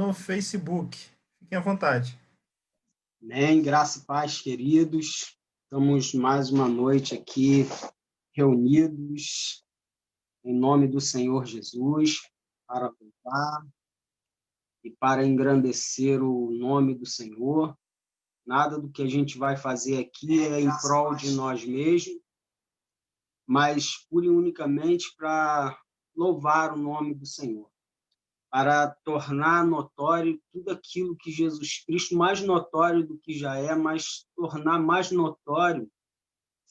no Facebook. Fiquem à vontade. Amém, graça e paz, queridos. Estamos mais uma noite aqui reunidos em nome do Senhor Jesus para louvar e para engrandecer o nome do Senhor. Nada do que a gente vai fazer aqui é em prol de nós mesmos, mas pura e unicamente para louvar o nome do Senhor, para tornar notório tudo aquilo que Jesus Cristo, mais notório do que já é, mas tornar mais notório,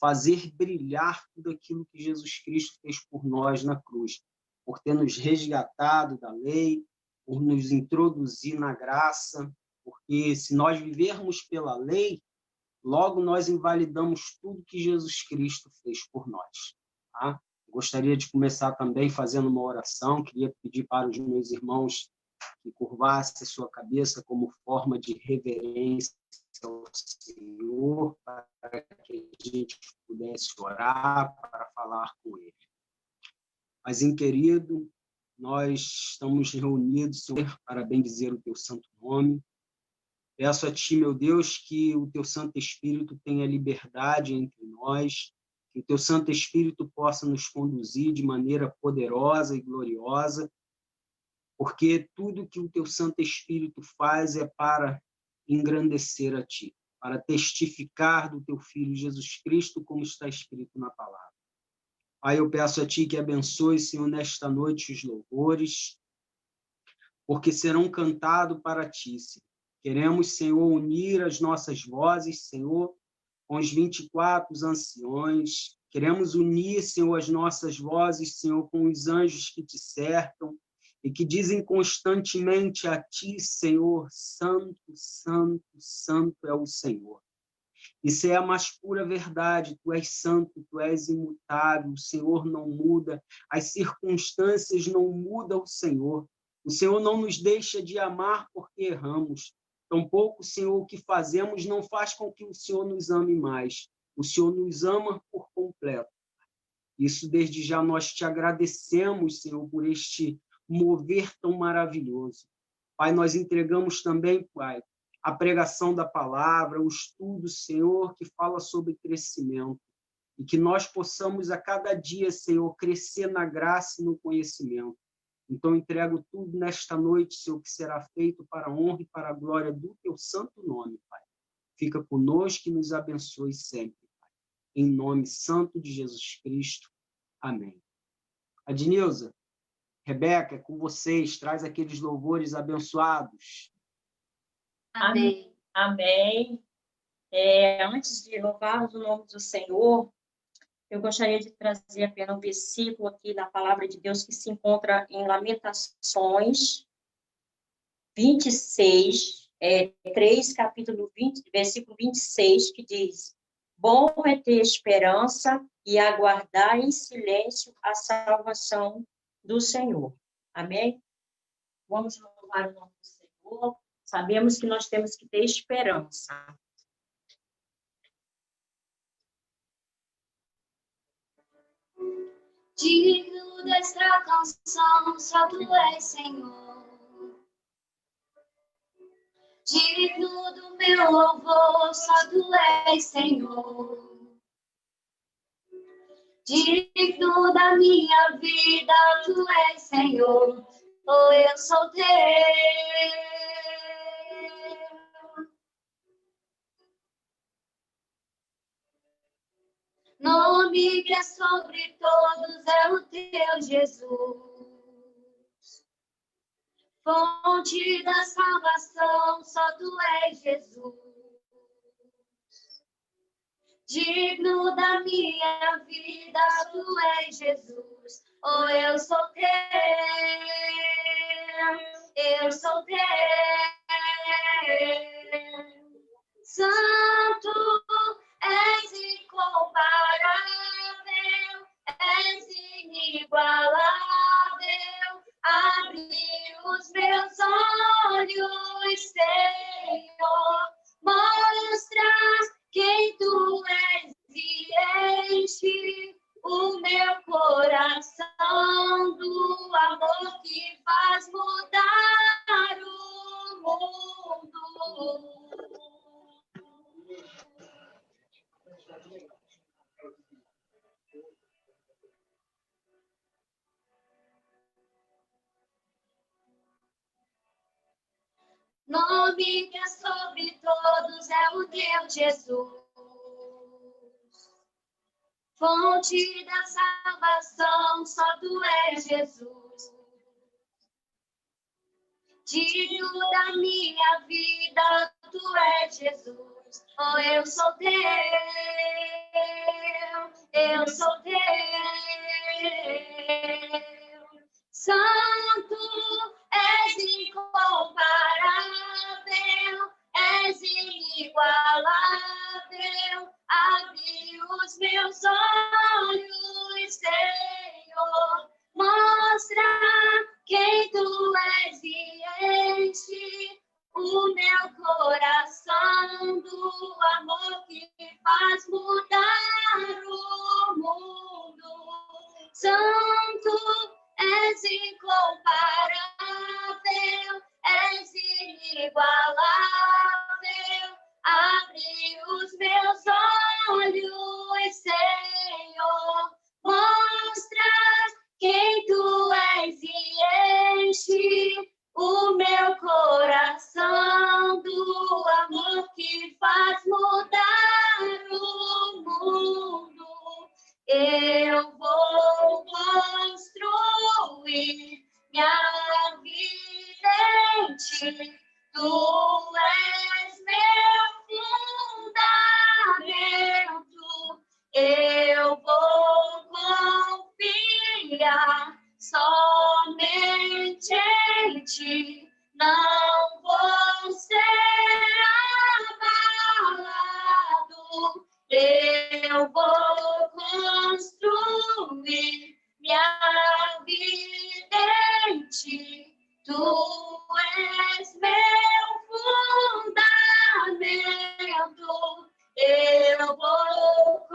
fazer brilhar tudo aquilo que Jesus Cristo fez por nós na cruz, por ter nos resgatado da lei, por nos introduzir na graça, porque se nós vivermos pela lei, logo nós invalidamos tudo que Jesus Cristo fez por nós. Tá? Gostaria de começar também fazendo uma oração, queria pedir para os meus irmãos que curvassem a sua cabeça como forma de reverência ao Senhor, para que a gente pudesse orar, para falar com Ele. Mas, querido, nós estamos reunidos, Senhor, para bendizer o Teu santo nome. Peço a Ti, meu Deus, que o Teu Santo Espírito tenha liberdade entre nós, que o Teu Santo Espírito possa nos conduzir de maneira poderosa e gloriosa, porque tudo que o Teu Santo Espírito faz é para engrandecer a Ti, para testificar do Teu Filho Jesus Cristo, como está escrito na palavra. Pai, eu peço a Ti que abençoe, Senhor, nesta noite os louvores, porque serão cantados para Ti, Senhor. Queremos, Senhor, unir as nossas vozes, Senhor, com os 24 anciões. Queremos unir, Senhor, as nossas vozes, Senhor, com os anjos que Te cercam e que dizem constantemente a Ti, Senhor, Santo, Santo, Santo é o Senhor. Isso é a mais pura verdade. Tu és santo, Tu és imutável, o Senhor não muda, as circunstâncias não mudam o Senhor. O Senhor não nos deixa de amar porque erramos. Tampouco, Senhor, o que fazemos não faz com que o Senhor nos ame mais. O Senhor nos ama por completo. Isso desde já nós Te agradecemos, Senhor, por este mover tão maravilhoso. Pai, nós entregamos também, Pai, a pregação da palavra, o estudo, Senhor, que fala sobre crescimento. E que nós possamos a cada dia, Senhor, crescer na graça e no conhecimento. Então, entrego tudo nesta noite, Senhor, que será feito para a honra e para a glória do Teu santo nome, Pai. Fica conosco e nos abençoe sempre, Pai. Em nome santo de Jesus Cristo. Amém. Adnilza, Rebeca, com vocês, traz aqueles louvores abençoados. Amém. Amém. Antes de louvarmos o nome do Senhor, eu gostaria de trazer apenas um versículo aqui na palavra de Deus que se encontra em Lamentações 26, 3, capítulo 20, versículo 26, que diz: bom é ter esperança e aguardar em silêncio a salvação do Senhor. Amém? Vamos louvar o nome do Senhor. Sabemos que nós temos que ter esperança. Digno desta canção, só Tu és, Senhor. Digno do meu louvor, só Tu és, Senhor. Digno da minha vida, Tu és, Senhor. Oh, eu sou Teu. Nome que é sobre todos é o Teu, Jesus. Fonte da salvação, só Tu és, Jesus. Digno da minha vida, Tu és, Jesus. Oh, eu sou Teu. Eu sou Teu. Santo és incomparável, és inigualável. Abre os meus olhos, Senhor, mostra quem Tu és e enche o meu coração do amor que faz mudar o nome que é sobre todos é o teu Jesus. Fonte da salvação, só tu és Jesus. Digno da minha vida, tu és Jesus. Oh, eu sou teu, eu sou teu. Santo, és incomparável, és inigualável. Abre os meus olhos, Senhor, mostra quem tu és e enche o meu coração do amor que faz mudar o mundo. Santo, és incomparável, és inigualável. Abre os meus olhos, Senhor, mostra quem tu és e enche o meu coração do amor que faz mudar o mundo. Eu vou construir minha vida em ti. Tu és meu fundamento. Eu vou confiar somente em ti. Não vou ser abalado. Eu vou construir minha vida em ti. Tu és meu fundamento. Eu vou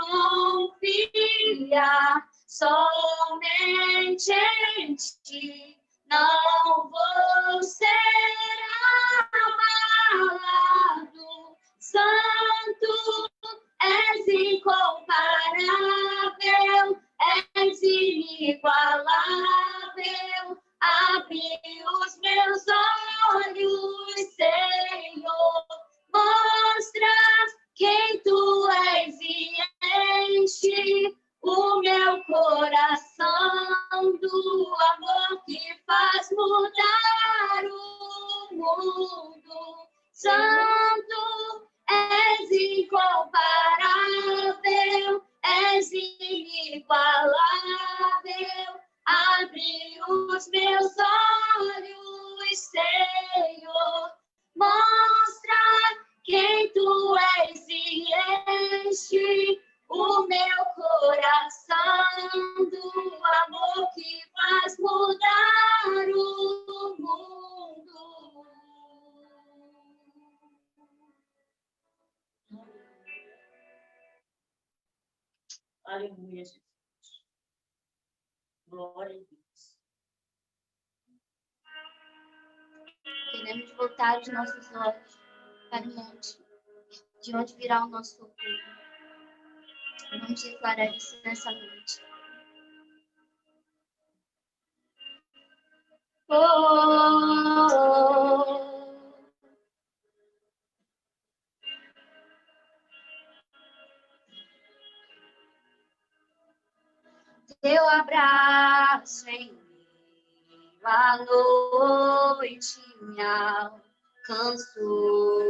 confiar somente em ti. Não vou ser abalado. Santo, és incomparável, és inigualável. Abre os meus olhos, Senhor, mostra quem tu és e enche o meu coração do amor que faz mudar o mundo. Santo, és incomparável, és inigualável. Abre os meus olhos, Senhor, mostra quem tu és e enche o meu coração do amor que faz mudar o mundo. Aleluia, Jesus. Glória a Deus. Queremos voltar os nossos olhos para o monte, de onde virá o nosso socorro. Vamos declarar isso nessa noite. Teu abraço em meio à noite me alcançou.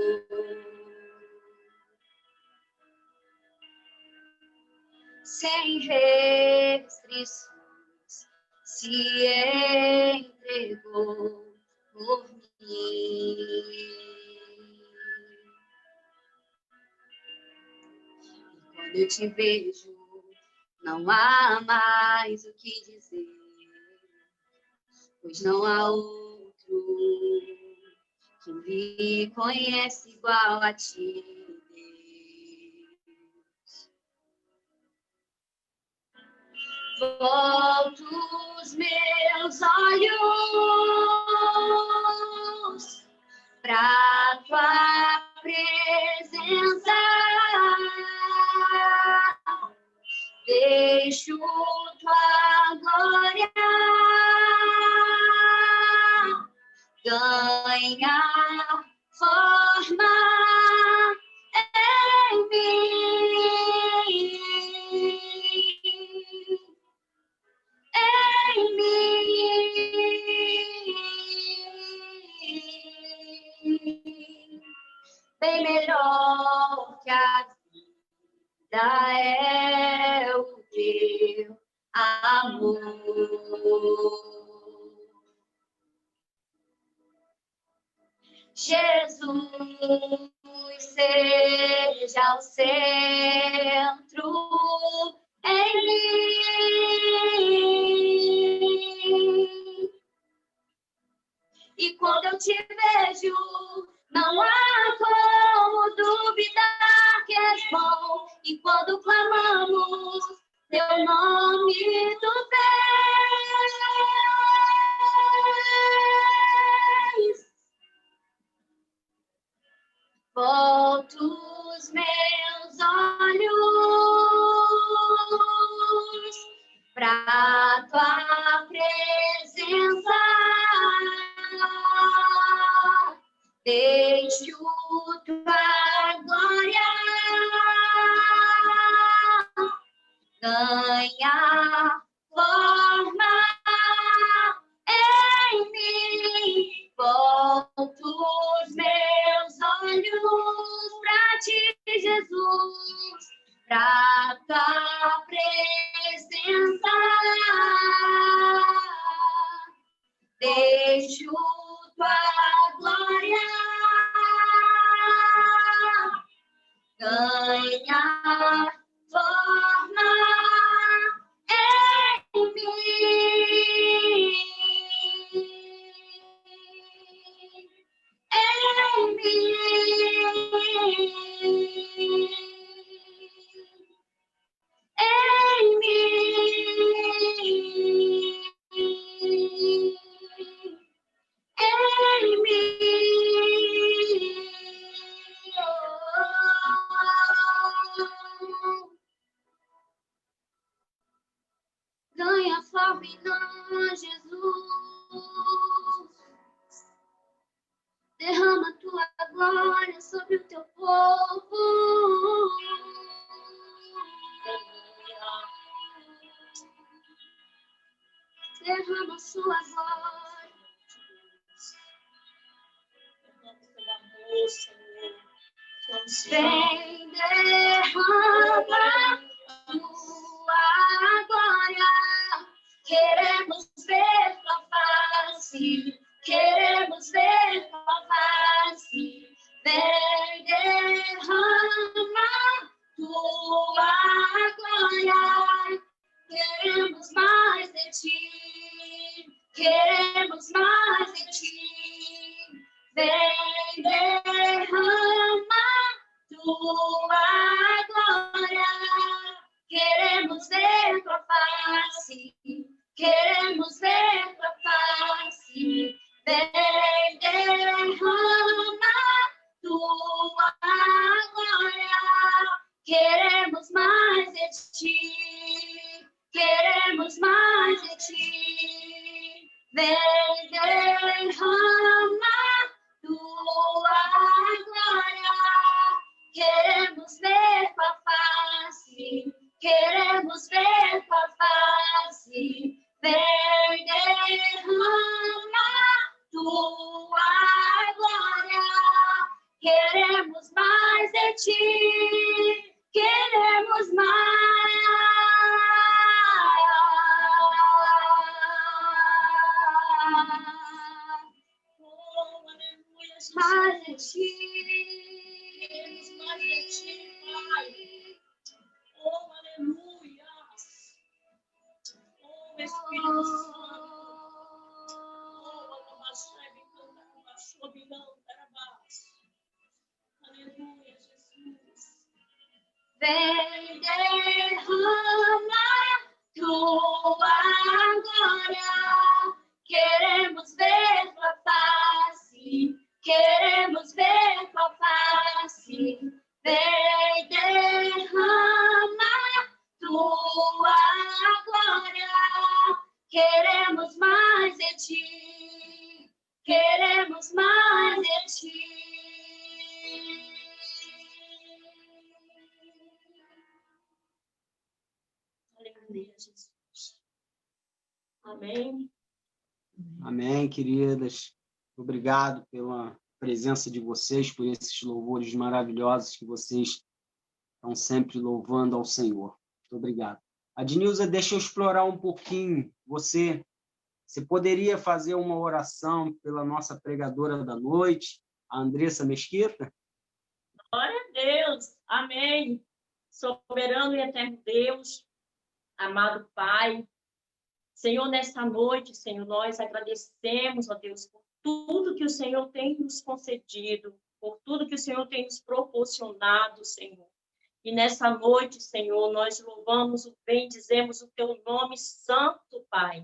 Sem restrições se entregou por mim. E quando eu te vejo, não há mais o que dizer, pois não há outro que me conhece igual a ti, Deus. Volto os meus olhos pra tua presença. Deixo tua glória ganhar forma em mim, em mim. Bem melhor que a vida é o teu amor. Jesus seja o centro em mim. E quando eu te vejo, não há como duvidar que és bom. E quando clamamos teu nome, tu vens. Volto os meus olhos pra tua presença. Deixo tua glória ganhar forma em mim. Volto os meus olhos pra ti, Jesus, pra tua presença. Deixo tua glória ganhar forma em mim, em mim, em mim. Em mim, ganha forma em nós, Jesus. Derrama tua glória sobre o teu povo. Derrama sua glória. Vem, derrama tua glória. Queremos ver tua face. Queremos ver tua face. Vem, derrama tua glória. Queremos mais de ti. Queremos mais de ti. Vem, derrama tua glória. Queremos ver tua face. Queremos ver tua face. Vem, derrama tua glória. Queremos mais de ti. Queremos mais de ti. Vem, derrama tua glória. Queremos ver tua face. Queremos ver tua face. Vem, derrama tua glória. Queremos mais de ti. Queremos mais. Mais de ti. Queremos mais de ti, Pai. Oh, aleluia. Oh, Espírito Santo. Oh, aleluia, Jesus. Vem, derrama tua glória. Queremos ver tua face. Queremos ver tua face. Vem, derrama tua glória. Queremos mais de ti. Queremos mais de ti. Amém, Jesus. Amém. Amém, queridas. Obrigado pela presença de vocês, por esses louvores maravilhosos que vocês estão sempre louvando ao Senhor. Muito obrigado. Adnilza, deixa eu explorar um pouquinho. Você poderia fazer uma oração pela nossa pregadora da noite, a Andressa Mesquita? Glória a Deus. Amém. Soberano e eterno Deus, amado Pai, Senhor, nesta noite, Senhor, nós agradecemos, ó Deus, por tudo que o Senhor tem nos concedido, por tudo que o Senhor tem nos proporcionado, Senhor. E nessa noite, Senhor, nós louvamos, bendizemos o Teu nome santo, Pai.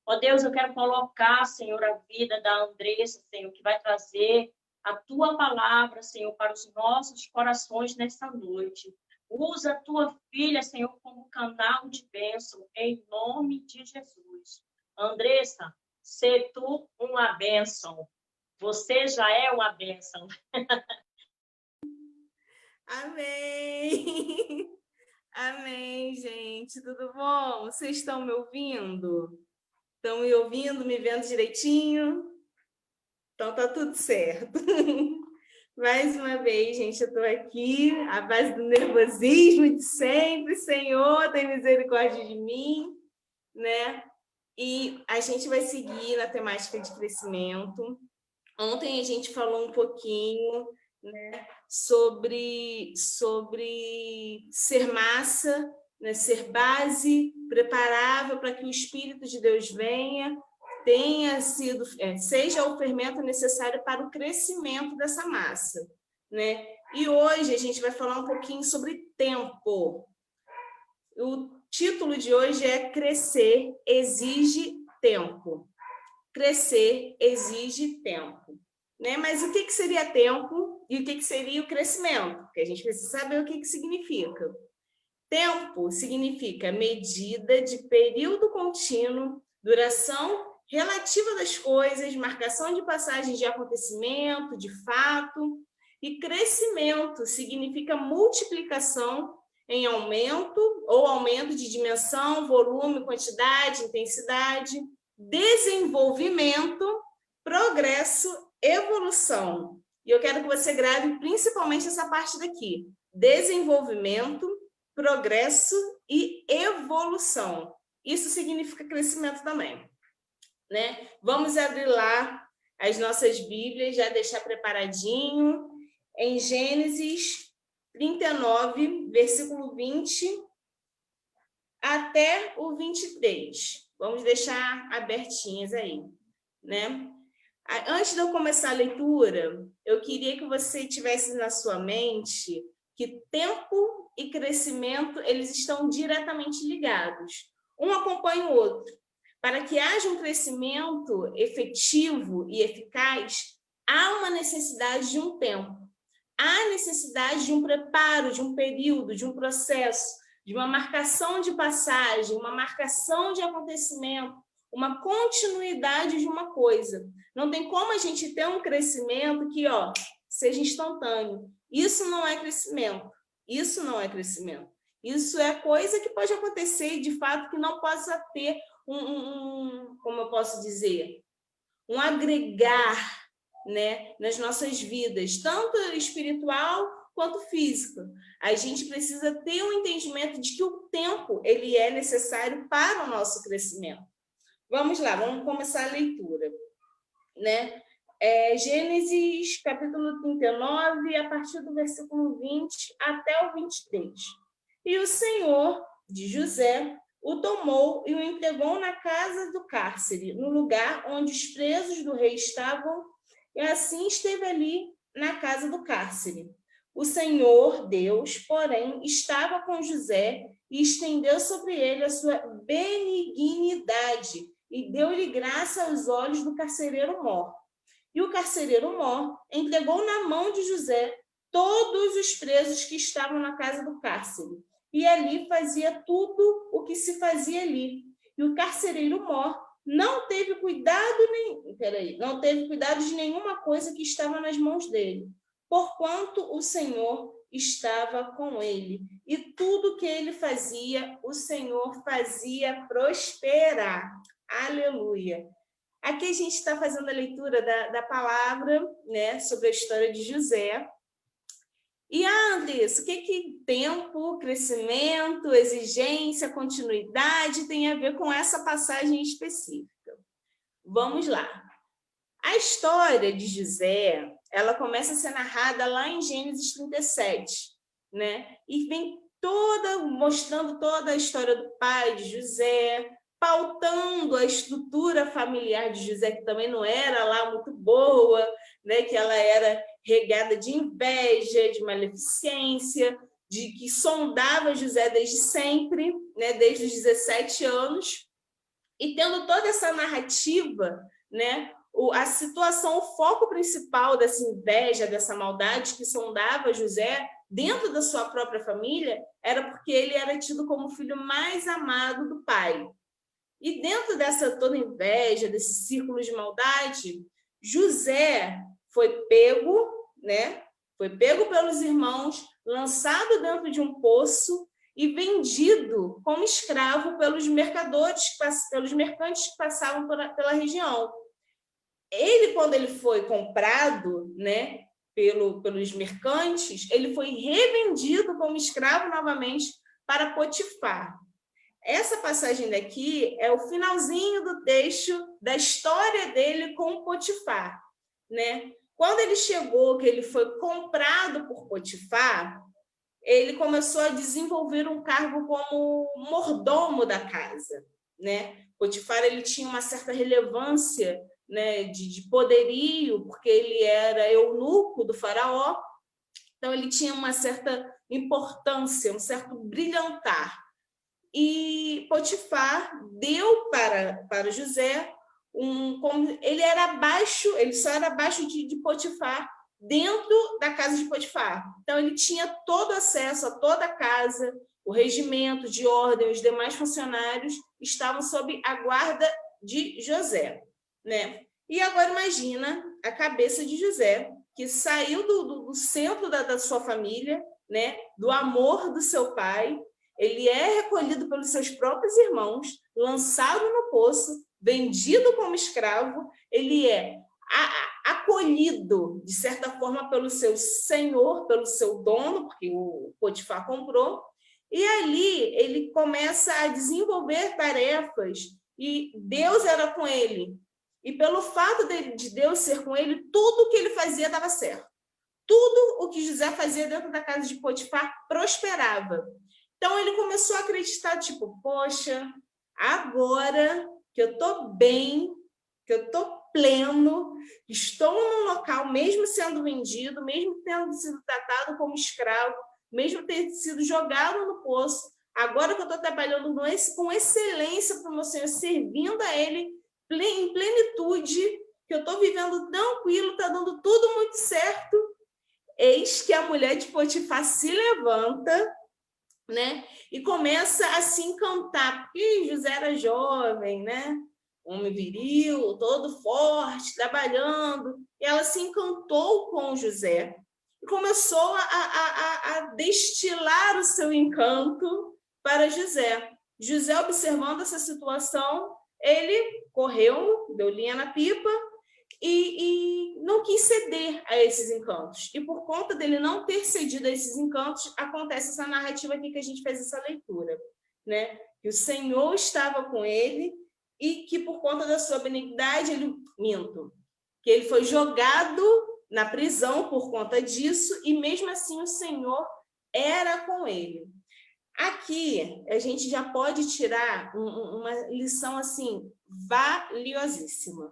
Ó Deus, eu quero colocar, Senhor, a vida da Andressa, Senhor, que vai trazer a Tua palavra, Senhor, para os nossos corações nesta noite. Usa a Tua filha, Senhor, como canal de bênção, em nome de Jesus. Andressa, sê Tu uma bênção. Você já é uma bênção. Amém! Amém, gente. Tudo bom? Vocês estão me ouvindo? Estão me ouvindo, me vendo direitinho? Então tá tudo certo. Mais uma vez, gente, eu estou aqui, à base do nervosismo de sempre. Senhor, tem misericórdia de mim, né? E a gente vai seguir na temática de crescimento. Ontem a gente falou um pouquinho, né, sobre ser massa, né, ser base, preparável para que o Espírito de Deus venha, seja o fermento necessário para o crescimento dessa massa, né? E hoje a gente vai falar um pouquinho sobre tempo. O título de hoje é Crescer exige tempo. Crescer exige tempo, né? Mas o que seria tempo e o que seria o crescimento? Porque a gente precisa saber o que significa. Tempo significa medida de período contínuo, duração relativa das coisas, marcação de passagem de acontecimento, de fato. E crescimento significa multiplicação em aumento ou aumento de dimensão, volume, quantidade, intensidade, desenvolvimento, progresso, evolução. E eu quero que você grave principalmente essa parte daqui: desenvolvimento, progresso e evolução. Isso significa crescimento também, né? Vamos abrir lá as nossas Bíblias, já deixar preparadinho, em Gênesis 39, versículo 20 até o 23. Vamos deixar abertinhas aí, né? Antes de eu começar a leitura, eu queria que você tivesse na sua mente que tempo e crescimento, eles estão diretamente ligados. Um acompanha o outro. Para que haja um crescimento efetivo e eficaz, há uma necessidade de um tempo. Há necessidade de um preparo, de um período, de um processo, de uma marcação de passagem, uma marcação de acontecimento, uma continuidade de uma coisa. Não tem como a gente ter um crescimento que, seja instantâneo. Isso não é crescimento. Isso não é crescimento. Isso é coisa que pode acontecer, de fato, que não possa ter como eu posso dizer, um agregar, né, nas nossas vidas, tanto espiritual quanto física. A gente precisa ter um entendimento de que o tempo ele é necessário para o nosso crescimento. Vamos lá, vamos começar a leitura, né? Gênesis capítulo 39, a partir do versículo 20 até o 23. E o Senhor de José o tomou e o entregou na casa do cárcere, no lugar onde os presos do rei estavam, e assim esteve ali na casa do cárcere. O Senhor Deus, porém, estava com José e estendeu sobre ele a sua benignidade e deu-lhe graça aos olhos do carcereiro mor. E o carcereiro mor entregou na mão de José todos os presos que estavam na casa do cárcere. E ali fazia tudo o que se fazia ali. E o carcereiro mor não teve cuidado de nenhuma coisa que estava nas mãos dele, porquanto o Senhor estava com ele, e tudo que ele fazia, o Senhor fazia prosperar. Aleluia! Aqui a gente está fazendo a leitura da palavra, né, sobre a história de José. E, Andressa, o que tempo, crescimento, exigência, continuidade tem a ver com essa passagem específica? Vamos lá. A história de José, ela começa a ser narrada lá em Gênesis 37, né? E vem mostrando toda a história do pai de José, pautando a estrutura familiar de José, que também não era lá muito boa, né? Que ela era regada de inveja, de maleficência, de que sondava José desde sempre, né? Desde os 17 anos, e tendo toda essa narrativa, né? A situação, o foco principal dessa inveja, dessa maldade que sondava José dentro da sua própria família, era porque ele era tido como o filho mais amado do pai. E dentro dessa toda inveja, desse círculo de maldade, José foi pego, né? Foi pego pelos irmãos, lançado dentro de um poço e vendido como escravo pelos mercantes que passavam pela região. Ele, quando ele foi comprado, né, pelos mercantes, ele foi revendido como escravo novamente para Potifar. Essa passagem daqui é o finalzinho do texto da história dele com Potifar, né? Quando ele chegou, que ele foi comprado por Potifar, ele começou a desenvolver um cargo como mordomo da casa, né? Potifar, ele tinha uma certa relevância, né, de poderio, porque ele era eunuco do faraó, então ele tinha uma certa importância, um certo brilhantar. E Potifar deu para José ele era abaixo, ele só era abaixo de Potifar, dentro da casa de Potifar. Então ele tinha todo acesso a toda a casa, o regimento de ordem, os demais funcionários estavam sob a guarda de José, né? E agora imagina a cabeça de José, que saiu do centro da sua família, né? Do amor do seu pai. Ele é recolhido pelos seus próprios irmãos, lançado no poço, vendido como escravo, ele é acolhido, de certa forma, pelo seu senhor, pelo seu dono, porque o Potifar comprou, e ali ele começa a desenvolver tarefas, e Deus era com ele. E pelo fato de Deus ser com ele, tudo que ele fazia dava certo. Tudo o que José fazia dentro da casa de Potifar prosperava. Então, ele começou a acreditar, tipo, poxa, agora que eu estou bem, que eu estou pleno, estou num local, mesmo sendo vendido, mesmo tendo sido tratado como escravo, mesmo ter sido jogado no poço, agora que eu estou trabalhando com excelência para o meu Senhor, servindo a Ele em plenitude, que eu estou vivendo tranquilo, está dando tudo muito certo, eis que a mulher de Potifar se levanta, né? E começa a se encantar, porque José era jovem, né? Homem viril, todo forte, trabalhando, e ela se encantou com José e começou a destilar o seu encanto para José. José, observando essa situação, ele correu, deu linha na pipa e não quis ceder a esses encantos. E por conta dele não ter cedido a esses encantos, acontece essa narrativa aqui que a gente fez essa leitura, né? Que o Senhor estava com ele e que por conta da sua benignidade, que ele foi jogado na prisão por conta disso e mesmo assim o Senhor era com ele. Aqui a gente já pode tirar uma lição assim valiosíssima.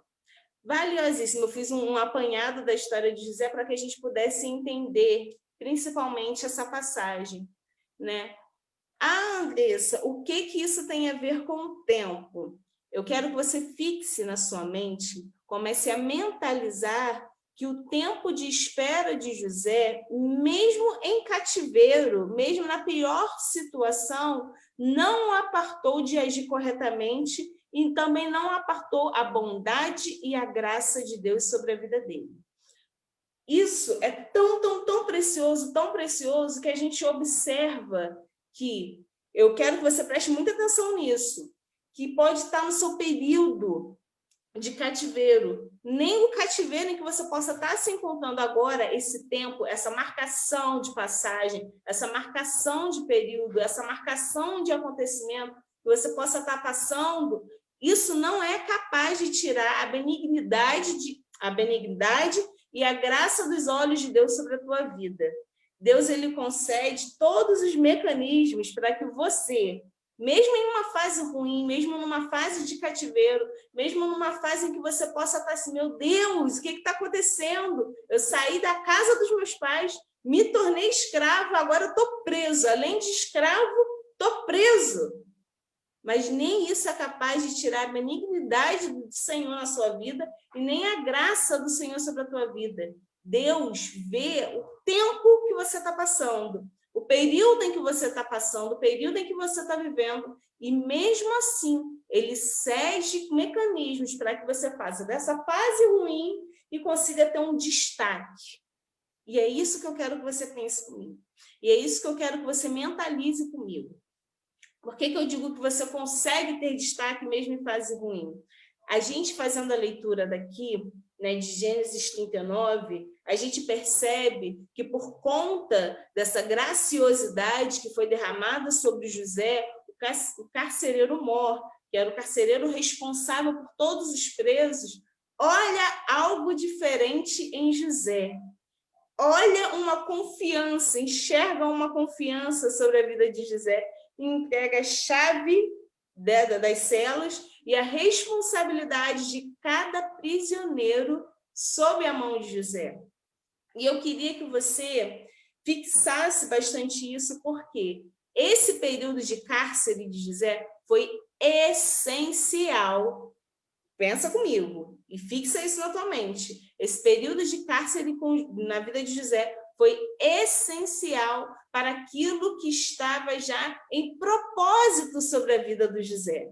Valiosíssimo. Eu fiz um apanhado da história de José para que a gente pudesse entender, principalmente, essa passagem, né? Andressa, o que isso tem a ver com o tempo? Eu quero que você fixe na sua mente, comece a mentalizar que o tempo de espera de José, mesmo em cativeiro, mesmo na pior situação, não o apartou de agir corretamente e também não apartou a bondade e a graça de Deus sobre a vida dele. Isso é tão precioso que a gente observa que, eu quero que você preste muita atenção nisso, que pode estar no seu período de cativeiro, nem o cativeiro em que você possa estar se encontrando agora, esse tempo, essa marcação de passagem, essa marcação de período, essa marcação de acontecimento que você possa estar passando, isso não é capaz de tirar a benignidade e a graça dos olhos de Deus sobre a tua vida. Deus, ele concede todos os mecanismos para que você, mesmo em uma fase ruim, mesmo numa fase de cativeiro, mesmo numa fase em que você possa estar assim, meu Deus, o que está acontecendo? Eu saí da casa dos meus pais, me tornei escravo, agora estou preso. Além de escravo, estou preso. Mas nem isso é capaz de tirar a benignidade do Senhor na sua vida e nem a graça do Senhor sobre a tua vida. Deus vê o tempo que você está passando, o período em que você está passando, o período em que você está vivendo, e mesmo assim, ele cede mecanismos para que você faça dessa fase ruim e consiga ter um destaque. E é isso que eu quero que você pense comigo. E é isso que eu quero que você mentalize comigo. Por que eu digo que você consegue ter destaque mesmo em fase ruim? A gente fazendo a leitura daqui, né, de Gênesis 39, a gente percebe que por conta dessa graciosidade que foi derramada sobre José, o carcereiro Mor, que era o carcereiro responsável por todos os presos, olha algo diferente em José. Olha uma confiança, enxerga uma confiança sobre a vida de José, entrega a chave das celas e a responsabilidade de cada prisioneiro sob a mão de José. E eu queria que você fixasse bastante isso, porque esse período de cárcere de José foi essencial. Pensa comigo e fixa isso na tua mente. Esse período de cárcere na vida de José foi essencial para aquilo que estava já em propósito sobre a vida do José.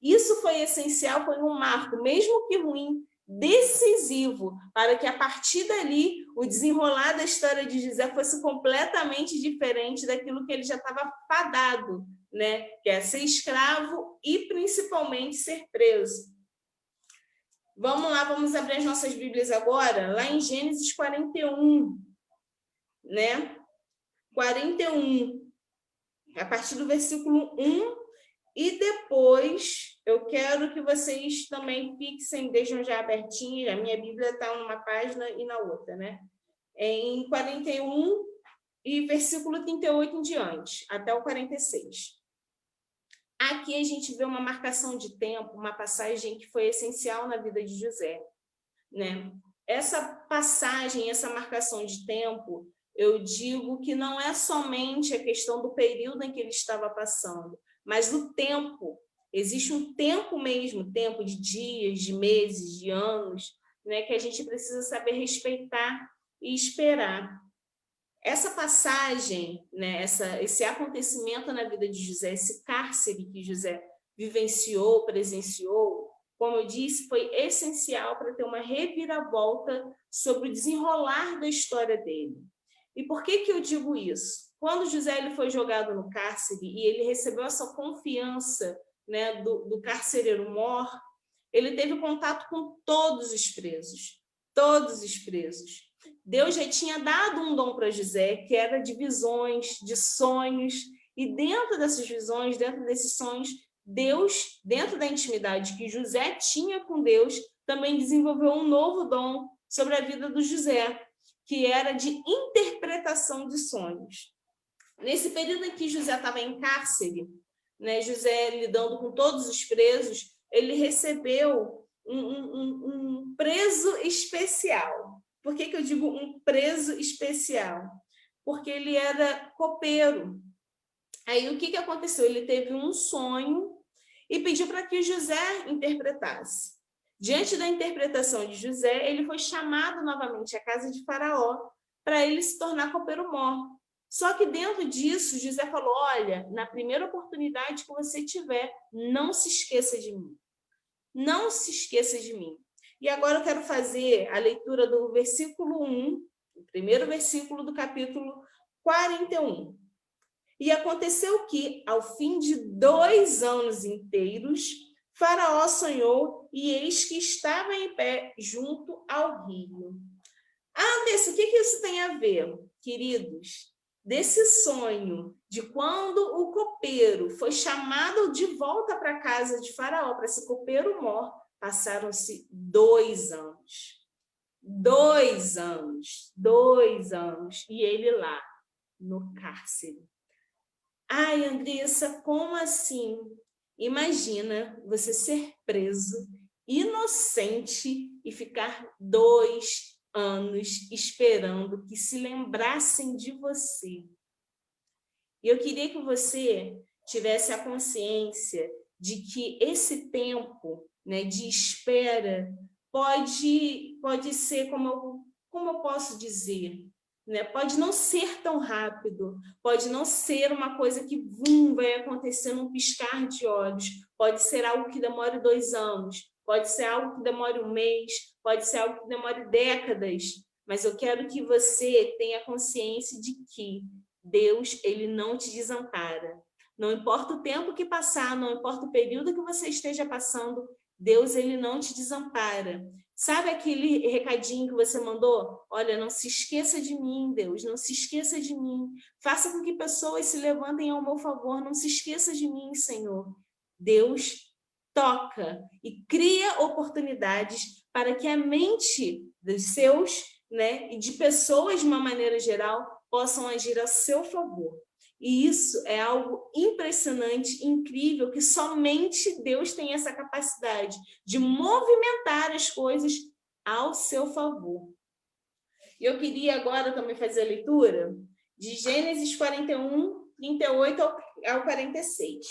Isso foi essencial, foi um marco, mesmo que ruim, decisivo, para que a partir dali o desenrolar da história de José fosse completamente diferente daquilo que ele já estava fadado, né? Que é ser escravo e principalmente ser preso. Vamos lá, vamos abrir as nossas Bíblias agora, lá em Gênesis 41, né? 41, a partir do versículo 1, e depois eu quero que vocês também fixem, deixem já abertinho, a minha Bíblia está numa página e na outra, né? Em 41 e versículo 38 em diante, até o 46. Aqui a gente vê uma marcação de tempo, uma passagem que foi essencial na vida de José, né? Essa passagem, essa marcação de tempo, eu digo que não é somente a questão do período em que ele estava passando, mas do tempo. Existe um tempo mesmo, tempo de dias, de meses, de anos, né, que a gente precisa saber respeitar e esperar. Essa passagem, né, esse acontecimento na vida de José, esse cárcere que José vivenciou, presenciou, como eu disse, foi essencial para ter uma reviravolta sobre o desenrolar da história dele. E por que eu digo isso? Quando José ele foi jogado no cárcere e ele recebeu essa confiança, né, do carcereiro Mor, ele teve contato com todos os presos. Todos os presos. Deus já tinha dado um dom para José, que era de visões, de sonhos, e dentro dessas visões, dentro desses sonhos, Deus, dentro da intimidade que José tinha com Deus, também desenvolveu um novo dom sobre a vida do José, que era de interpretação de sonhos. Nesse período em que José estava em cárcere, né, José lidando com todos os presos, ele recebeu um preso especial. Por que eu digo um preso especial? Porque ele era copeiro. Aí o que aconteceu? Ele teve um sonho e pediu para que José interpretasse. Diante da interpretação de José, ele foi chamado novamente à casa de Faraó para ele se tornar copeiro Mor. Só que dentro disso, José falou, olha, na primeira oportunidade que você tiver, não se esqueça de mim. Não se esqueça de mim. E agora eu quero fazer a leitura do versículo 1 o primeiro versículo do capítulo 41. E aconteceu que, ao fim de 2 anos inteiros, Faraó sonhou, e eis que estava em pé junto ao rio. Andressa, o que isso tem a ver, queridos? Desse sonho de quando o copeiro foi chamado de volta para a casa de Faraó, para esse copeiro mor, passaram-se 2 anos. 2 anos. 2 anos. E ele lá, no cárcere. Ai, Andressa, como assim? Imagina você ser preso, inocente, e ficar 2 anos esperando que se lembrassem de você. E eu queria que você tivesse a consciência de que esse tempo, né, de espera pode ser, como eu posso dizer, né? Pode não ser tão rápido, pode não ser uma coisa que vai acontecer num piscar de olhos, pode ser algo que demore 2 anos, pode ser algo que demore 1 mês, pode ser algo que demore décadas, mas eu quero que você tenha consciência de que Deus, ele não te desampara. Não importa o tempo que passar, não importa o período que você esteja passando, Deus, ele não te desampara. Sabe aquele recadinho que você mandou? Olha, não se esqueça de mim, Deus, não se esqueça de mim. Faça com que pessoas se levantem ao meu favor, não se esqueça de mim, Senhor. Deus toca e cria oportunidades para que a mente dos seus, né, e de pessoas de uma maneira geral, possam agir a seu favor. E isso é algo impressionante, incrível, que somente Deus tem essa capacidade de movimentar as coisas ao seu favor. E eu queria agora também fazer a leitura de Gênesis 41, 38 ao 46.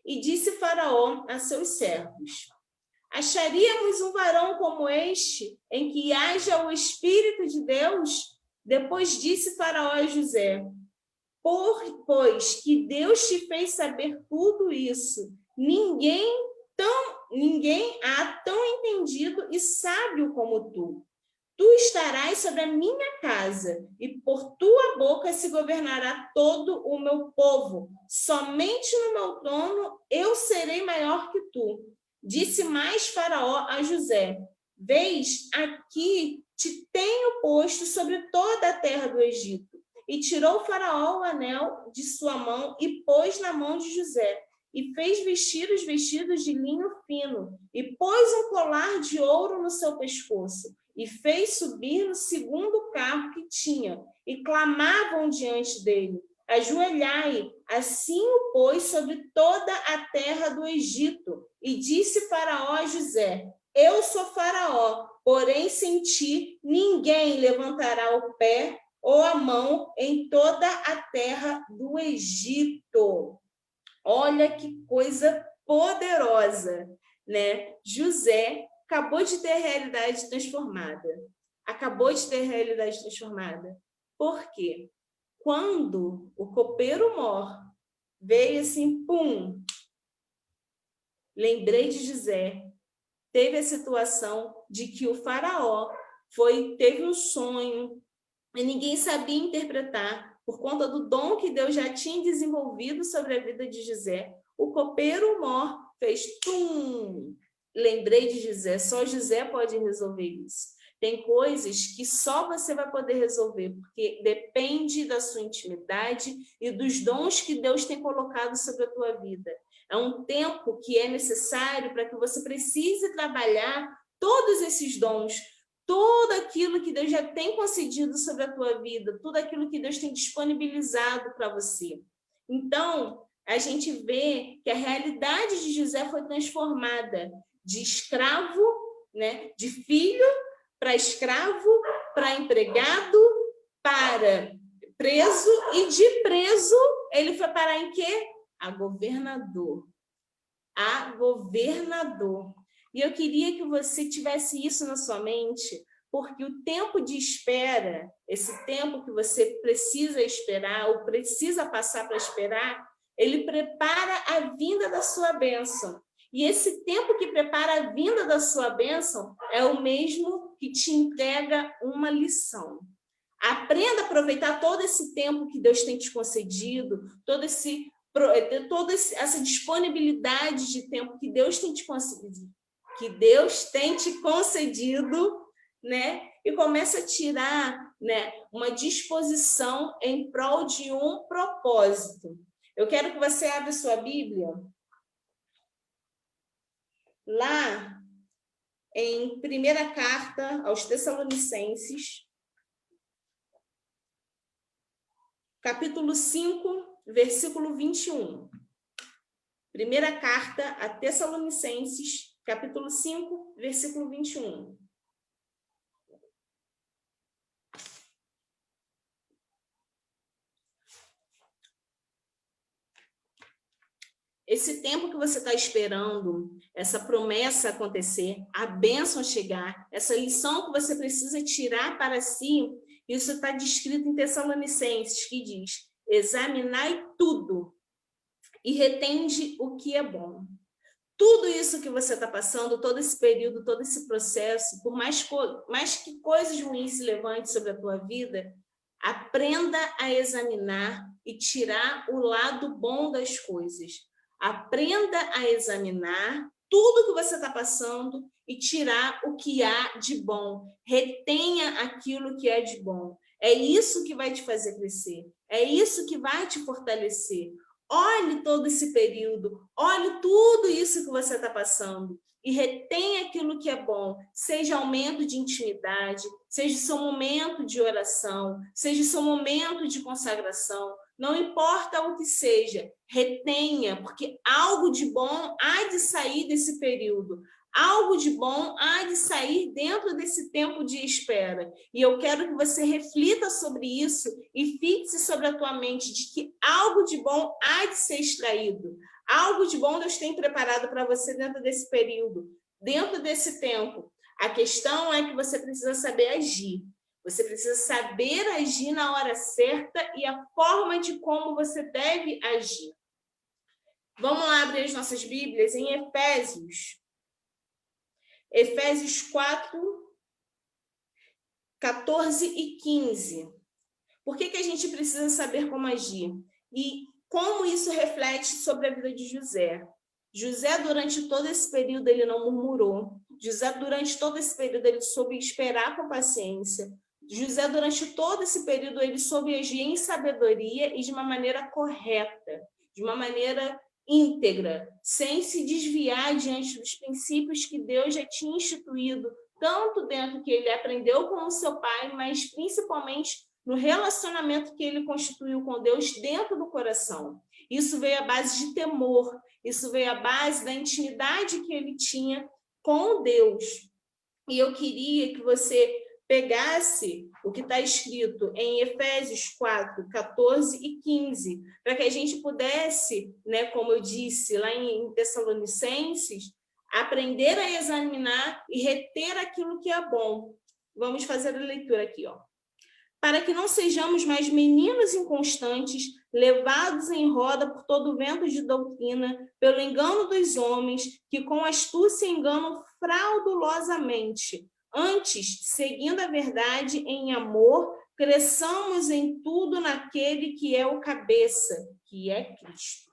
E disse Faraó a seus servos: acharíamos um varão como este, em que haja o Espírito de Deus? Depois disse Faraó a José: pois que Deus te fez saber tudo isso, ninguém há tão entendido e sábio como tu. Tu estarás sobre a minha casa, e por tua boca se governará todo o meu povo. Somente no meu trono eu serei maior que tu. Disse mais Faraó a José: vês, aqui te tenho posto sobre toda a terra do Egito. E tirou Faraó o anel de sua mão e pôs na mão de José. E fez vestir os vestidos de linho fino. E pôs um colar de ouro no seu pescoço. E fez subir no segundo carro que tinha. E clamavam diante dele: ajoelhai. Assim o pôs sobre toda a terra do Egito. E disse Faraó a José: eu sou Faraó, porém sem ti ninguém levantará o pé ou a mão em toda a terra do Egito. Olha que coisa poderosa, né? José acabou de ter a realidade transformada. Acabou de ter a realidade transformada. Por quê? Quando o copeiro mor veio assim, pum, lembrei de José, teve a situação de que o Faraó teve um sonho, e ninguém sabia interpretar, por conta do dom que Deus já tinha desenvolvido sobre a vida de José. O copeiro mor fez tum. Lembrei de José, só José pode resolver isso. Tem coisas que só você vai poder resolver, porque depende da sua intimidade e dos dons que Deus tem colocado sobre a tua vida. É um tempo que é necessário para que você precise trabalhar todos esses dons, tudo aquilo que Deus já tem concedido sobre a tua vida, tudo aquilo que Deus tem disponibilizado para você. Então, a gente vê que a realidade de José foi transformada de escravo, né, de filho para escravo, para empregado, para preso, e de preso ele foi parar em quê? A governador. A governador. E eu queria que você tivesse isso na sua mente, porque o tempo de espera, esse tempo que você precisa esperar, ou precisa passar para esperar, ele prepara a vinda da sua bênção. E esse tempo que prepara a vinda da sua bênção é o mesmo que te entrega uma lição. Aprenda a aproveitar todo esse tempo que Deus tem te concedido, toda essa disponibilidade de tempo que Deus tem te concedido, né? E começa a tirar, né, uma disposição em prol de um propósito. Eu quero que você abra sua Bíblia lá em primeira carta aos Tessalonicenses, capítulo 5, versículo 21. Primeira carta a Tessalonicenses, capítulo 5, versículo 21. Esse tempo que você está esperando, essa promessa acontecer, a bênção chegar, essa lição que você precisa tirar para si, isso está descrito em Tessalonicenses, que diz: examinai tudo e retende o que é bom. Tudo isso que você está passando, todo esse período, todo esse processo, por mais que coisas ruins se levantem sobre a tua vida, aprenda a examinar e tirar o lado bom das coisas. Aprenda a examinar tudo que você está passando e tirar o que há de bom. Retenha aquilo que é de bom. É isso que vai te fazer crescer. É isso que vai te fortalecer. Olhe todo esse período, olhe tudo isso que você está passando e retenha aquilo que é bom, seja aumento de intimidade, seja seu momento de oração, seja seu momento de consagração, não importa o que seja, retenha, porque algo de bom há de sair desse período. Algo de bom há de sair dentro desse tempo de espera. E eu quero que você reflita sobre isso e fixe sobre a tua mente de que algo de bom há de ser extraído. Algo de bom Deus tem preparado para você dentro desse período, dentro desse tempo. A questão é que você precisa saber agir. Você precisa saber agir na hora certa e a forma de como você deve agir. Vamos lá abrir as nossas Bíblias em Efésios. Efésios 4, 14 e 15. Por que a gente precisa saber como agir? E como isso reflete sobre a vida de José? José, durante todo esse período, ele não murmurou. José, durante todo esse período, ele soube esperar com paciência. José, durante todo esse período, ele soube agir em sabedoria e de uma maneira correta, de uma maneira íntegra, sem se desviar diante dos princípios que Deus já tinha instituído, tanto dentro que ele aprendeu com o seu pai, mas principalmente no relacionamento que ele constituiu com Deus dentro do coração. Isso veio à base de temor, isso veio à base da intimidade que ele tinha com Deus. E eu queria que você pegasse o que está escrito em Efésios 4, 14 e 15, para que a gente pudesse, né, como eu disse lá em Tessalonicenses, aprender a examinar e reter aquilo que é bom. Vamos fazer a leitura aqui, ó. Para que não sejamos mais meninos inconstantes, levados em roda por todo o vento de doutrina, pelo engano dos homens, que com astúcia enganam fraudulosamente. Antes, seguindo a verdade em amor, cresçamos em tudo naquele que é o cabeça, que é Cristo.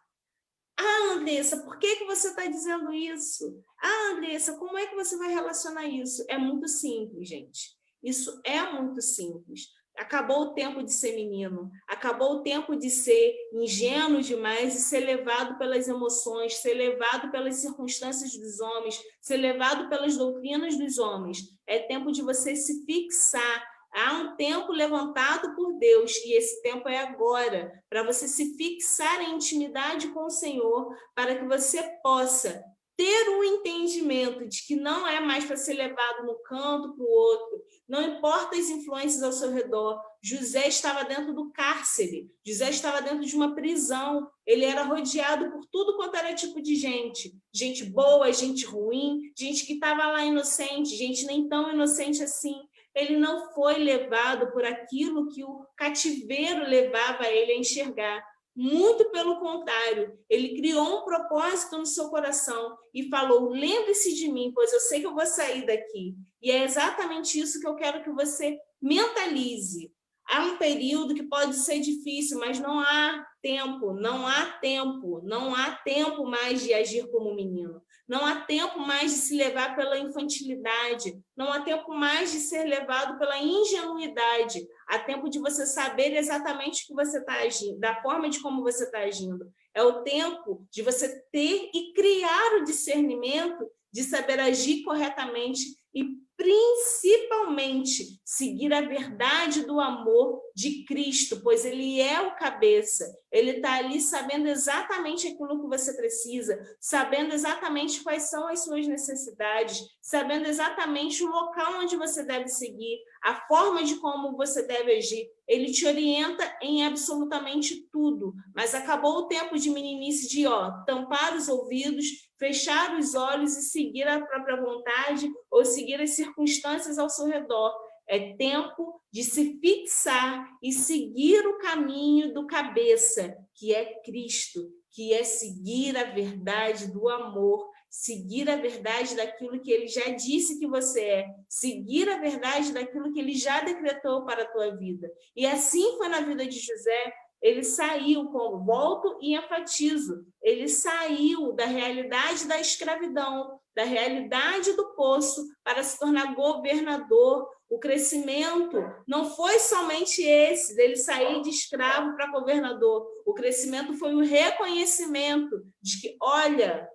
Ah, Andressa, por que você está dizendo isso? Ah, Andressa, como é que você vai relacionar isso? É muito simples, gente. Isso é muito simples. Acabou o tempo de ser menino, acabou o tempo de ser ingênuo demais e ser levado pelas emoções, ser levado pelas circunstâncias dos homens, ser levado pelas doutrinas dos homens. É tempo de você se fixar. Há um tempo levantado por Deus e esse tempo é agora, para você se fixar em intimidade com o Senhor, para que você possa ter o entendimento de que não é mais para ser levado no canto para o outro, não importa as influências ao seu redor. José estava dentro do cárcere, José estava dentro de uma prisão, ele era rodeado por tudo quanto era tipo de gente, gente boa, gente ruim, gente que estava lá inocente, gente nem tão inocente assim. Ele não foi levado por aquilo que o cativeiro levava ele a enxergar. Muito pelo contrário, ele criou um propósito no seu coração e falou: lembre-se de mim, pois eu sei que eu vou sair daqui. E é exatamente isso que eu quero que você mentalize. Há um período que pode ser difícil, mas não há tempo, não há tempo, não há tempo mais de agir como menino. Não há tempo mais de se levar pela infantilidade, não há tempo mais de ser levado pela ingenuidade. Há tempo de você saber exatamente o que você está agindo, da forma de como você está agindo. É o tempo de você ter e criar o discernimento de saber agir corretamente e, principalmente, seguir a verdade do amor de Cristo, pois Ele é o cabeça. Ele está ali sabendo exatamente aquilo que você precisa, sabendo exatamente quais são as suas necessidades, sabendo exatamente o local onde você deve seguir, a forma de como você deve agir. Ele te orienta em absolutamente tudo, mas acabou o tempo de meninice de tampar os ouvidos, fechar os olhos e seguir a própria vontade ou seguir as circunstâncias ao seu redor. É tempo de se fixar e seguir o caminho do cabeça, que é Cristo, que é seguir a verdade do amor, seguir a verdade daquilo que Ele já disse que você é, seguir a verdade daquilo que Ele já decretou para a tua vida. E assim foi na vida de José. Ele saiu, como volto e enfatizo, ele saiu da realidade da escravidão, da realidade do poço, para se tornar governador. O crescimento não foi somente esse, dele sair de escravo para governador. O crescimento foi o reconhecimento de que, olha,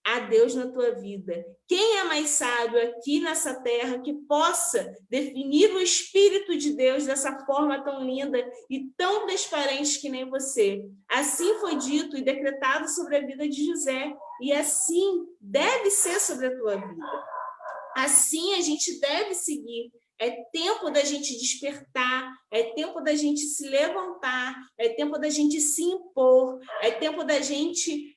há Deus na tua vida. Quem é mais sábio aqui nessa terra que possa definir o Espírito de Deus dessa forma tão linda e tão transparente que nem você? Assim foi dito e decretado sobre a vida de José, e assim deve ser sobre a tua vida. Assim a gente deve seguir. É tempo da gente despertar, é tempo da gente se levantar, é tempo da gente se impor, é tempo da gente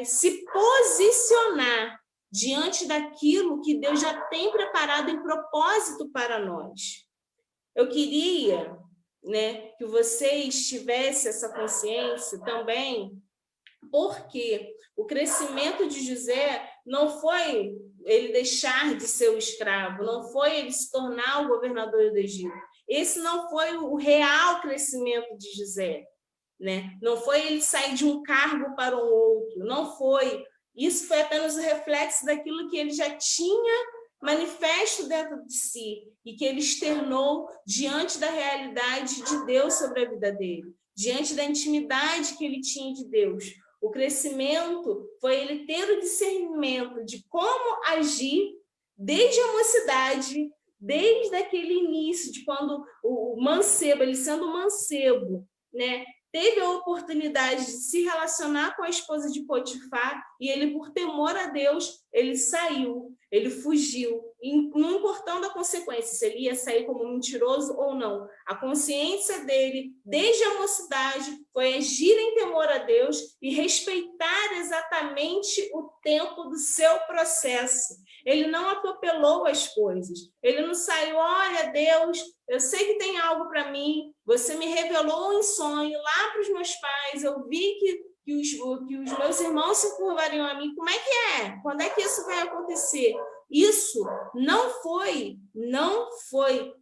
se posicionar diante daquilo que Deus já tem preparado em propósito para nós. Eu queria, que vocês tivessem essa consciência também, porque o crescimento de José não foi ele deixar de ser o escravo, não foi ele se tornar o governador do Egito. Esse não foi o real crescimento de José. Não foi ele sair de um cargo para um outro, não foi. Isso foi apenas o reflexo daquilo que ele já tinha manifesto dentro de si e que ele externou diante da realidade de Deus sobre a vida dele, diante da intimidade que ele tinha de Deus. O crescimento foi ele ter o discernimento de como agir desde a mocidade, desde aquele início, de quando o mancebo, ele sendo mancebo, teve a oportunidade de se relacionar com a esposa de Potifar e ele, por temor a Deus, ele saiu, ele fugiu, não importando a consequência, se ele ia sair como mentiroso ou não. A consciência dele, desde a mocidade, foi agir em temor a Deus e respeitar exatamente o tempo do seu processo. Ele não atropelou as coisas. Ele não saiu, olha, Deus, eu sei que tem algo para mim, você me revelou em sonho lá para os meus pais, eu vi que os meus irmãos se curvariam a mim. Como é que é? Quando é que isso vai acontecer? Isso não foi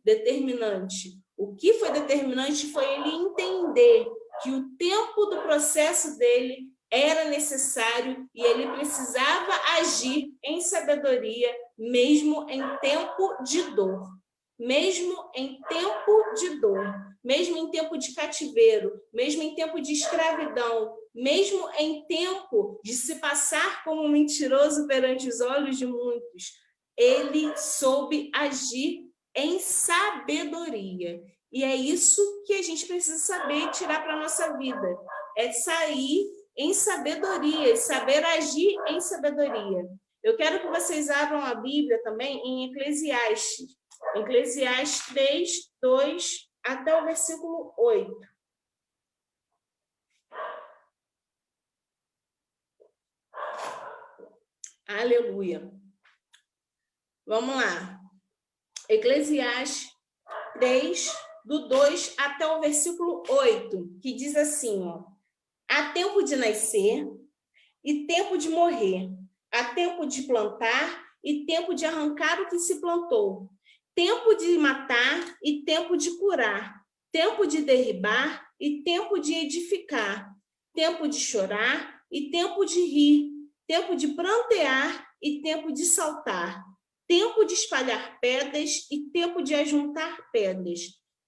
determinante. O que foi determinante foi ele entender que o tempo do processo dele era necessário e ele precisava agir em sabedoria, mesmo em tempo de dor. Mesmo em tempo de dor, mesmo em tempo de cativeiro, mesmo em tempo de escravidão, mesmo em tempo de se passar como mentiroso perante os olhos de muitos, ele soube agir em sabedoria. E é isso que a gente precisa saber tirar para a nossa vida. É sair em sabedoria, saber agir em sabedoria. Eu quero que vocês abram a Bíblia também em Eclesiastes. Eclesiastes 3, 2 até o versículo 8. Aleluia. Vamos lá. Eclesiastes 3, do 2 até o versículo 8, que diz assim, há tempo de nascer e tempo de morrer, há tempo de plantar e tempo de arrancar o que se plantou, tempo de matar e tempo de curar, tempo de derribar e tempo de edificar, tempo de chorar e tempo de rir, tempo de prantear e tempo de saltar, tempo de espalhar pedras e tempo de ajuntar pedras,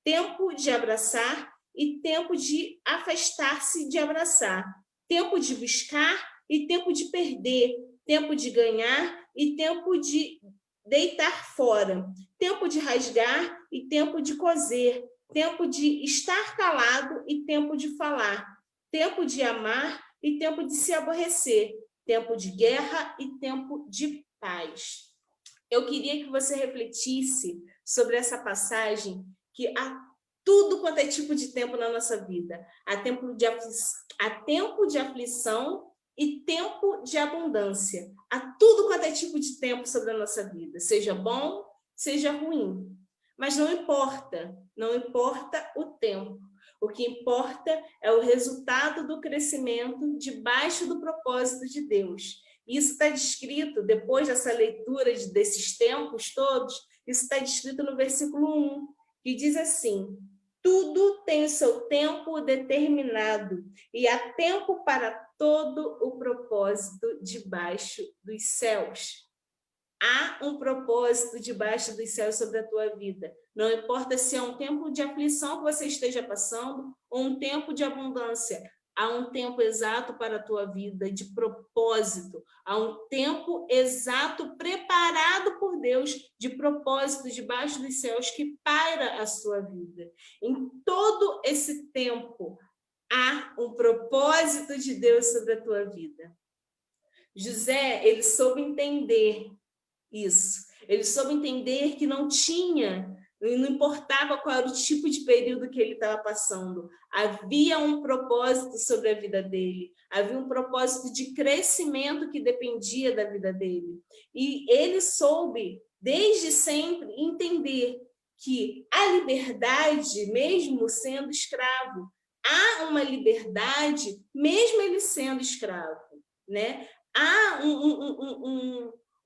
tempo de abraçar e tempo de afastar-se de abraçar, tempo de buscar e tempo de perder, tempo de ganhar e tempo de deitar fora, tempo de rasgar e tempo de coser, tempo de estar calado e tempo de falar, tempo de amar e tempo de se aborrecer, tempo de guerra e tempo de paz. Eu queria que você refletisse sobre essa passagem, que há tudo quanto é tipo de tempo na nossa vida. Há tempo de aflição e tempo de abundância. Há tudo quanto é tipo de tempo sobre a nossa vida, seja bom, seja ruim. Mas não importa o tempo. O que importa é o resultado do crescimento debaixo do propósito de Deus. Isso está descrito, depois dessa leitura desses tempos todos, isso está descrito no versículo 1, que diz assim: tudo tem o seu tempo determinado, e há tempo para todo o propósito debaixo dos céus. Há um propósito debaixo dos céus sobre a tua vida. Não importa se é um tempo de aflição que você esteja passando ou um tempo de abundância. Há um tempo exato para a tua vida, de propósito. Há um tempo exato preparado por Deus, de propósito debaixo dos céus, que paira a sua vida. Em todo esse tempo, há um propósito de Deus sobre a tua vida. José, ele soube entender isso. Ele soube entender que não importava qual era o tipo de período que ele estava passando. Havia um propósito sobre a vida dele. Havia um propósito de crescimento que dependia da vida dele. E ele soube, desde sempre, entender que a liberdade, mesmo sendo escravo, há uma liberdade, mesmo ele sendo escravo, né? Há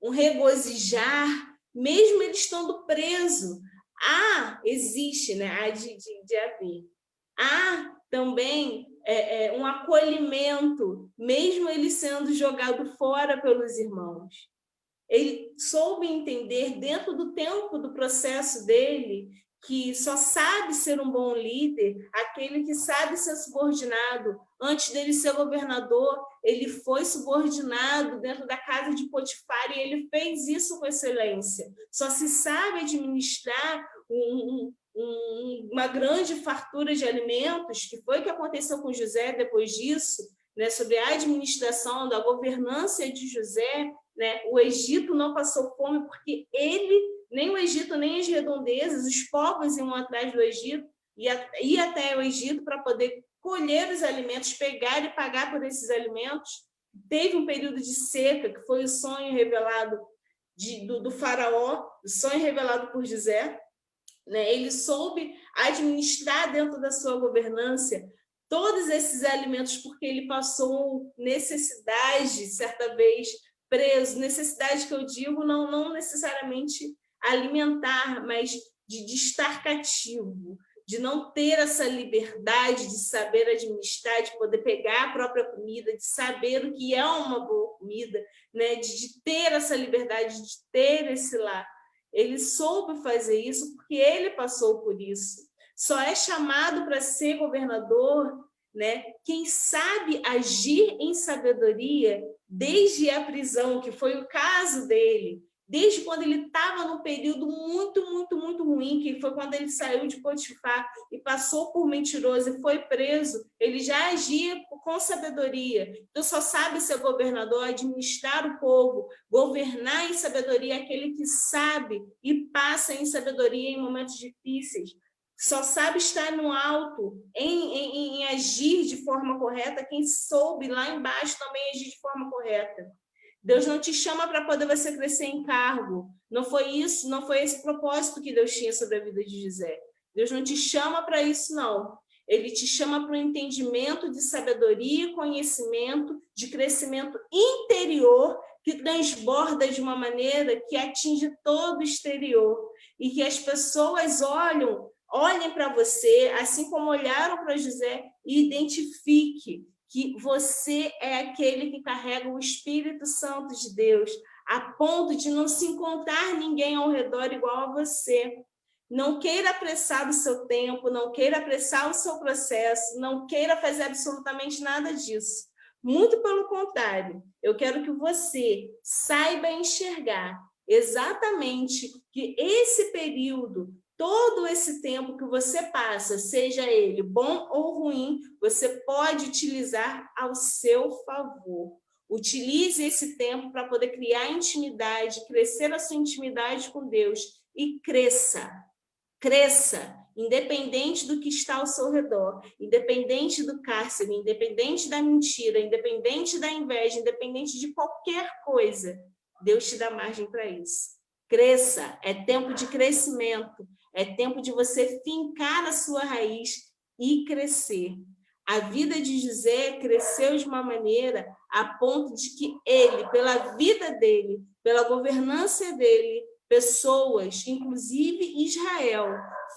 um regozijar, mesmo ele estando preso. Existe, né? Há de haver. Há também um acolhimento, mesmo ele sendo jogado fora pelos irmãos. Ele soube entender, dentro do tempo do processo dele, que só sabe ser um bom líder aquele que sabe ser subordinado. Antes dele ser governador, ele foi subordinado dentro da casa de Potifar e ele fez isso com excelência. Só se sabe administrar uma grande fartura de alimentos, que foi o que aconteceu com José depois disso, né, sobre a administração da governança de José, né? O Egito não passou fome porque nem o Egito, nem as redondezas, os povos iam atrás do Egito, ia até o Egito para poder colher os alimentos, pegar e pagar por esses alimentos. Teve um período de seca, que foi o sonho revelado do faraó, o sonho revelado por José, né? Ele soube administrar dentro da sua governança todos esses alimentos, porque ele passou necessidade, certa vez, preso. Necessidade que eu digo não necessariamente alimentar, mas de estar cativo, de não ter essa liberdade de saber administrar, de poder pegar a própria comida, de saber o que é uma boa comida, né? de ter essa liberdade, de ter esse lar. Ele soube fazer isso porque ele passou por isso. Só é chamado para ser governador, né, quem sabe agir em sabedoria desde a prisão, que foi o caso dele, desde quando ele estava num período muito, muito, muito ruim, que foi quando ele saiu de Potifar e passou por mentiroso e foi preso, ele já agia com sabedoria. Então, só sabe ser governador, administrar o povo, governar em sabedoria, aquele que sabe e passa em sabedoria em momentos difíceis. Só sabe estar no alto, em agir de forma correta, quem soube lá embaixo também agir de forma correta. Deus não te chama para poder você crescer em cargo. Não foi isso, não foi esse propósito que Deus tinha sobre a vida de José. Deus não te chama para isso, não. Ele te chama para um entendimento de sabedoria, conhecimento, de crescimento interior, que transborda de uma maneira que atinge todo o exterior. E que as pessoas olham olhem para você, assim como olharam para José, e identifique que você é aquele que carrega o Espírito Santo de Deus, a ponto de não se encontrar ninguém ao redor igual a você. Não queira apressar o seu tempo, não queira apressar o seu processo, não queira fazer absolutamente nada disso. Muito pelo contrário, eu quero que você saiba enxergar exatamente que esse período, todo esse tempo que você passa, seja ele bom ou ruim, você pode utilizar ao seu favor. Utilize esse tempo para poder criar intimidade, crescer a sua intimidade com Deus e cresça. Cresça, independente do que está ao seu redor, independente do cárcere, independente da mentira, independente da inveja, independente de qualquer coisa. Deus te dá margem para isso. Cresça, é tempo de crescimento, é tempo de você fincar a sua raiz e crescer. A vida de José cresceu de uma maneira a ponto de que ele, pela vida dele, pela governança dele, pessoas, inclusive Israel,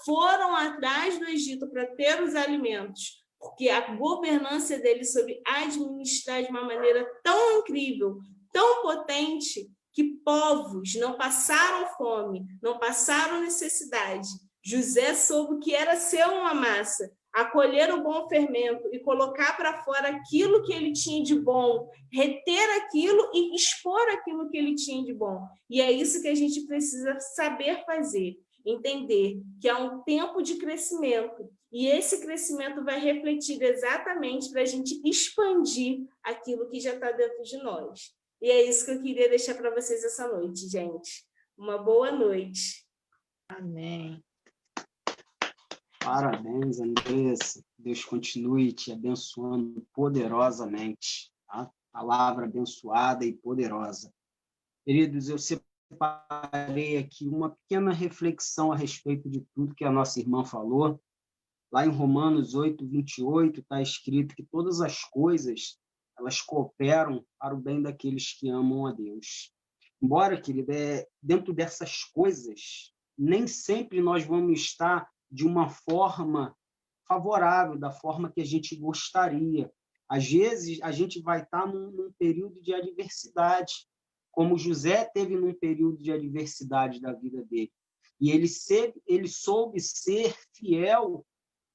foram atrás do Egito para ter os alimentos, porque a governança dele soube administrar de uma maneira tão incrível, tão potente, que povos não passaram fome, não passaram necessidade. José soube que era ser uma massa, acolher o bom fermento e colocar para fora aquilo que ele tinha de bom, reter aquilo e expor aquilo que ele tinha de bom. E é isso que a gente precisa saber fazer, entender que há um tempo de crescimento, e esse crescimento vai refletir exatamente para a gente expandir aquilo que já está dentro de nós. E é isso que eu queria deixar para vocês essa noite, gente. Uma boa noite. Amém. Parabéns, Andressa. Deus continue te abençoando poderosamente. Tá? Palavra abençoada e poderosa. Queridos, eu separei aqui uma pequena reflexão a respeito de tudo que a nossa irmã falou. Lá em Romanos 8, 28, está escrito que todas as coisas elas cooperam para o bem daqueles que amam a Deus. Embora, querida, dentro dessas coisas, nem sempre nós vamos estar de uma forma favorável, da forma que a gente gostaria. Às vezes, a gente vai estar num período de adversidade, como José teve num período de adversidade da vida dele. E ele soube ser fiel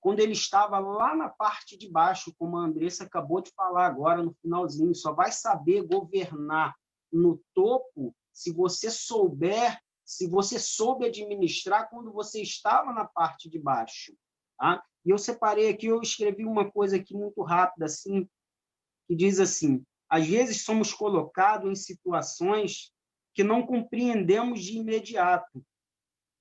quando ele estava lá na parte de baixo, como a Andressa acabou de falar agora no finalzinho. Só vai saber governar no topo se você soube administrar quando você estava na parte de baixo. Tá? E eu separei aqui, eu escrevi uma coisa aqui muito rápida, assim, que diz assim: às vezes somos colocados em situações que não compreendemos de imediato,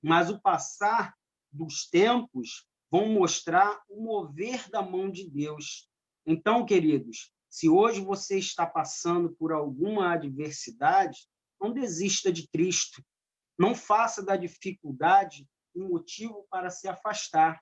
mas o passar dos tempos vão mostrar o mover da mão de Deus. Então, queridos, se hoje você está passando por alguma adversidade, não desista de Cristo. Não faça da dificuldade um motivo para se afastar,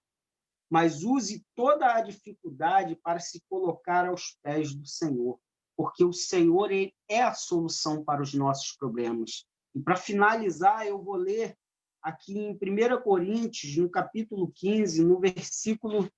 mas use toda a dificuldade para se colocar aos pés do Senhor, porque o Senhor é a solução para os nossos problemas. E para finalizar, eu vou ler aqui em 1 Coríntios, no capítulo 15, no versículo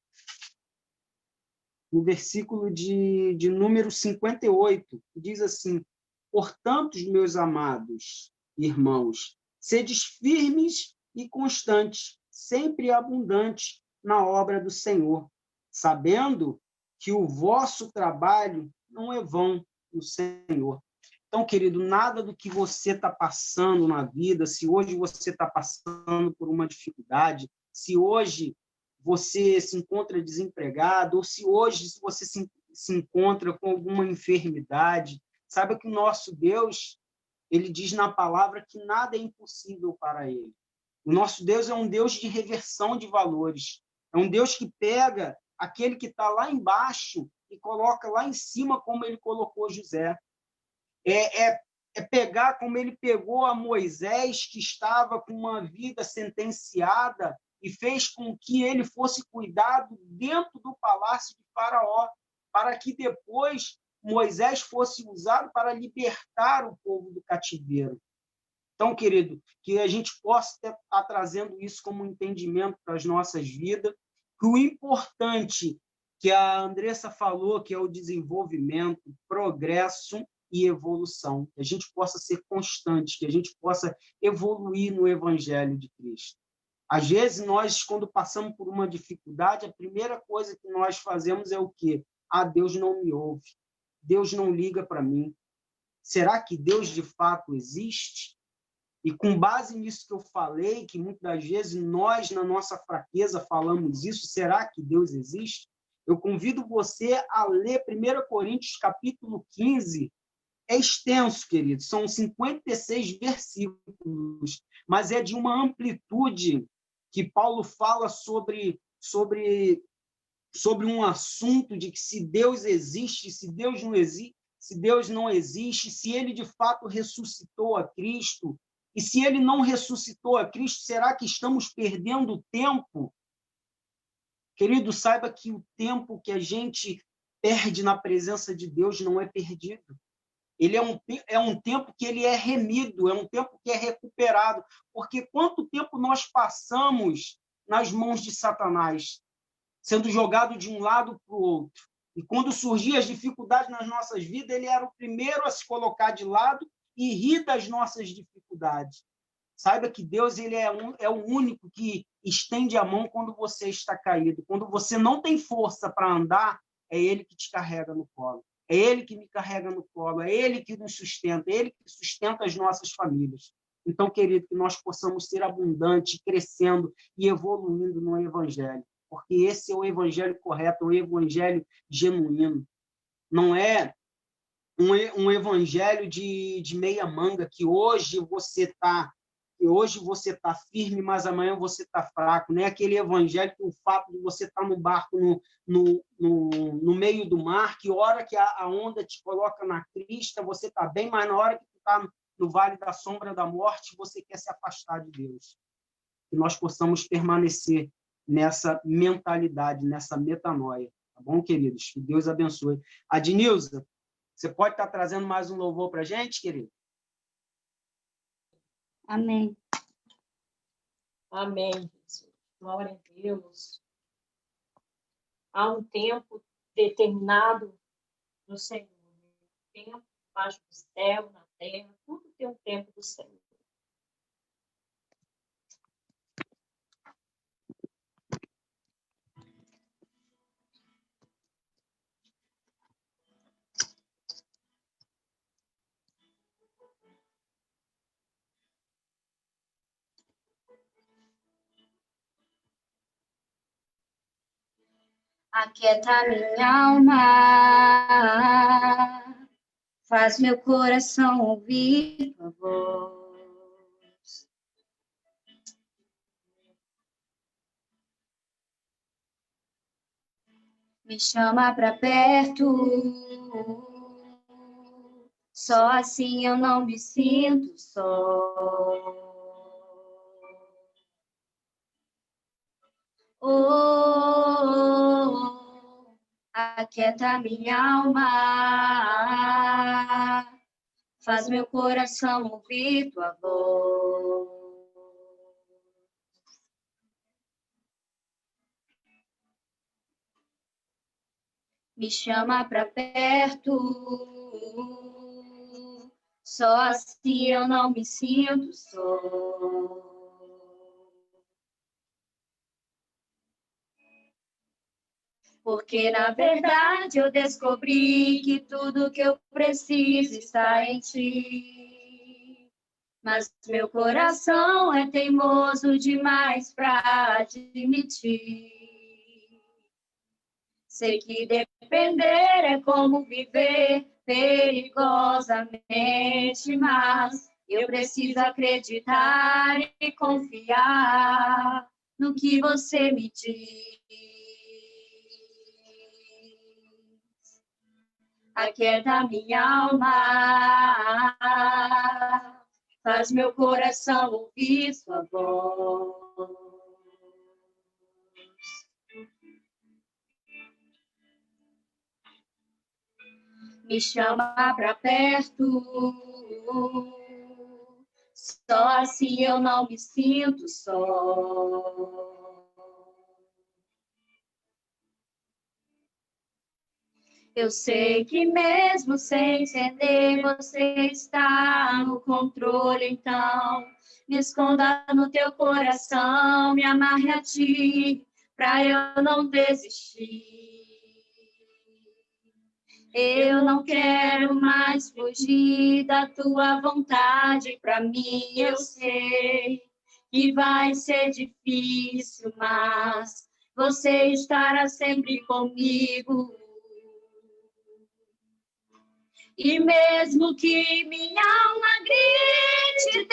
de número 58, que diz assim: portanto, meus amados irmãos, sedes firmes e constantes, sempre abundantes na obra do Senhor, sabendo que o vosso trabalho não é vão no Senhor. Então, querido, nada do que você está passando na vida, se hoje você está passando por uma dificuldade, se hoje você se encontra desempregado, ou se hoje você se encontra com alguma enfermidade, saiba que o nosso Deus, ele diz na palavra que nada é impossível para ele. O nosso Deus é um Deus de reversão de valores. É um Deus que pega aquele que está lá embaixo e coloca lá em cima, como ele colocou José. É pegar como ele pegou a Moisés, que estava com uma vida sentenciada, e fez com que ele fosse cuidado dentro do palácio de Faraó, para que depois Moisés fosse usado para libertar o povo do cativeiro. Então, querido, que a gente possa estar trazendo isso como um entendimento para as nossas vidas, que o importante que a Andressa falou, que é o desenvolvimento, progresso e evolução, que a gente possa ser constante, que a gente possa evoluir no Evangelho de Cristo. Às vezes, nós, quando passamos por uma dificuldade, a primeira coisa que nós fazemos é o quê? Ah, Deus não me ouve, Deus não liga para mim. Será que Deus, de fato, existe? E com base nisso que eu falei, que muitas das vezes nós, na nossa fraqueza, falamos isso, será que Deus existe? Eu convido você a ler 1 Coríntios, capítulo 15, é extenso, querido, são 56 versículos, mas é de uma amplitude que Paulo fala sobre um assunto de que se Deus existe, se Deus não existe, se ele de fato ressuscitou a Cristo, e se ele não ressuscitou a Cristo, será que estamos perdendo tempo? Querido, saiba que o tempo que a gente perde na presença de Deus não é perdido. Ele é um tempo que ele é remido, é um tempo que é recuperado. Porque quanto tempo nós passamos nas mãos de Satanás, sendo jogado de um lado para o outro? E quando surgiam as dificuldades nas nossas vidas, ele era o primeiro a se colocar de lado e rir das nossas dificuldades. Saiba que Deus ele é o único que estende a mão quando você está caído. Quando você não tem força para andar, é Ele que te carrega no colo. É Ele que me carrega no colo. É Ele que nos sustenta. É Ele que sustenta as nossas famílias. Então, querido, que nós possamos ser abundantes, crescendo e evoluindo no Evangelho. Porque esse é o Evangelho correto, o Evangelho genuíno. Não é um Evangelho de meia manga, que hoje você está firme, mas amanhã você está fraco. Não é aquele evangelho que o fato de você estar no barco no meio do mar, que hora que a onda te coloca na crista, você está bem, mas na hora que você está no vale da sombra da morte, você quer se afastar de Deus. Que nós possamos permanecer nessa mentalidade, nessa metanoia. Tá bom, queridos? Que Deus abençoe. Adnilza, você pode estar trazendo mais um louvor para a gente, querido? Amém. Amém, Jesus. Glória a Deus. Há um tempo determinado no Senhor. Tempo debaixo do céu, na terra, tudo tem um tempo do Senhor. Aquieta minha alma, faz meu coração ouvir tua voz. Me chama pra perto, só assim eu não me sinto só. Oh, aquieta minha alma, faz meu coração ouvir tua voz. Me chama pra perto, só assim eu não me sinto só. Porque, na verdade, eu descobri que tudo que eu preciso está em ti. Mas meu coração é teimoso demais para admitir. Sei que depender é como viver perigosamente, mas eu preciso acreditar e confiar no que você me diz. Aquieta minha alma, faz meu coração ouvir sua voz. Me chama pra perto, Só assim eu não me sinto só. Eu sei que mesmo sem entender, você está no controle, então me esconda no teu coração, me amarre a ti, pra eu não desistir. Eu não quero mais fugir da tua vontade, pra mim eu sei que vai ser difícil, mas você estará sempre comigo. E mesmo que minha alma grite,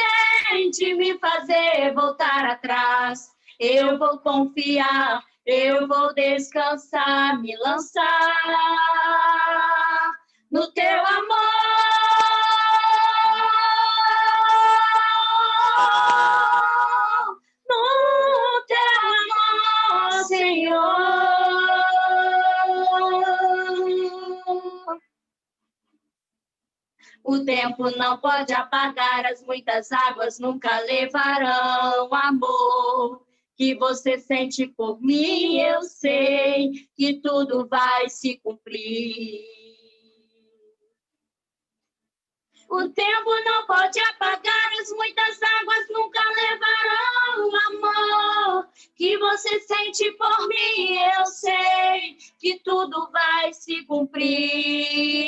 tente me fazer voltar atrás, eu vou confiar, eu vou descansar, me lançar no teu amor. No teu amor, Senhor. O tempo não pode apagar, as muitas águas nunca levarão amor que você sente por mim. Eu sei que tudo vai se cumprir. O tempo não pode apagar, as muitas águas nunca levarão amor que você sente por mim. Eu sei que tudo vai se cumprir.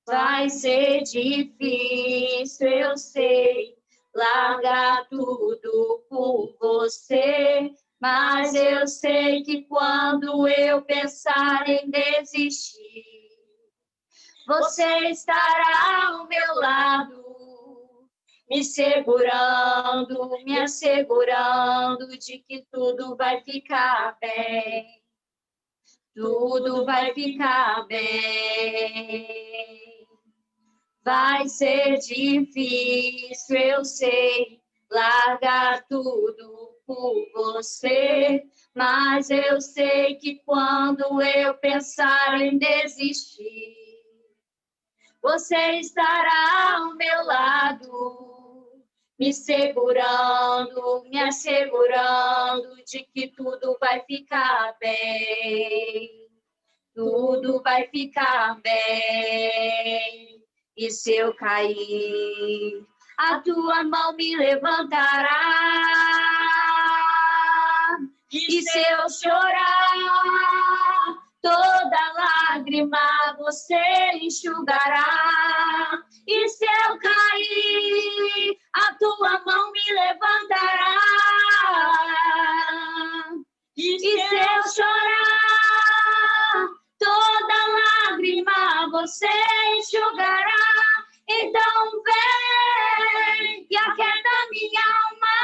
Vai ser difícil, eu sei, largar tudo por você, mas eu sei que quando eu pensar em desistir, você estará ao meu lado, me segurando, me assegurando de que tudo vai ficar bem. Tudo vai ficar bem. Vai ser difícil, eu sei, largar tudo por você, mas eu sei que quando eu pensar em desistir, você estará ao meu lado, me segurando, me assegurando de que tudo vai ficar bem. Tudo vai ficar bem. E se eu cair, a tua mão me levantará. E se eu chorar, toda lágrima você enxugará. E se eu cair, a tua mão me levantará. E se eu chorar, toda lágrima você enxugará. Então vem e aquieta minha alma,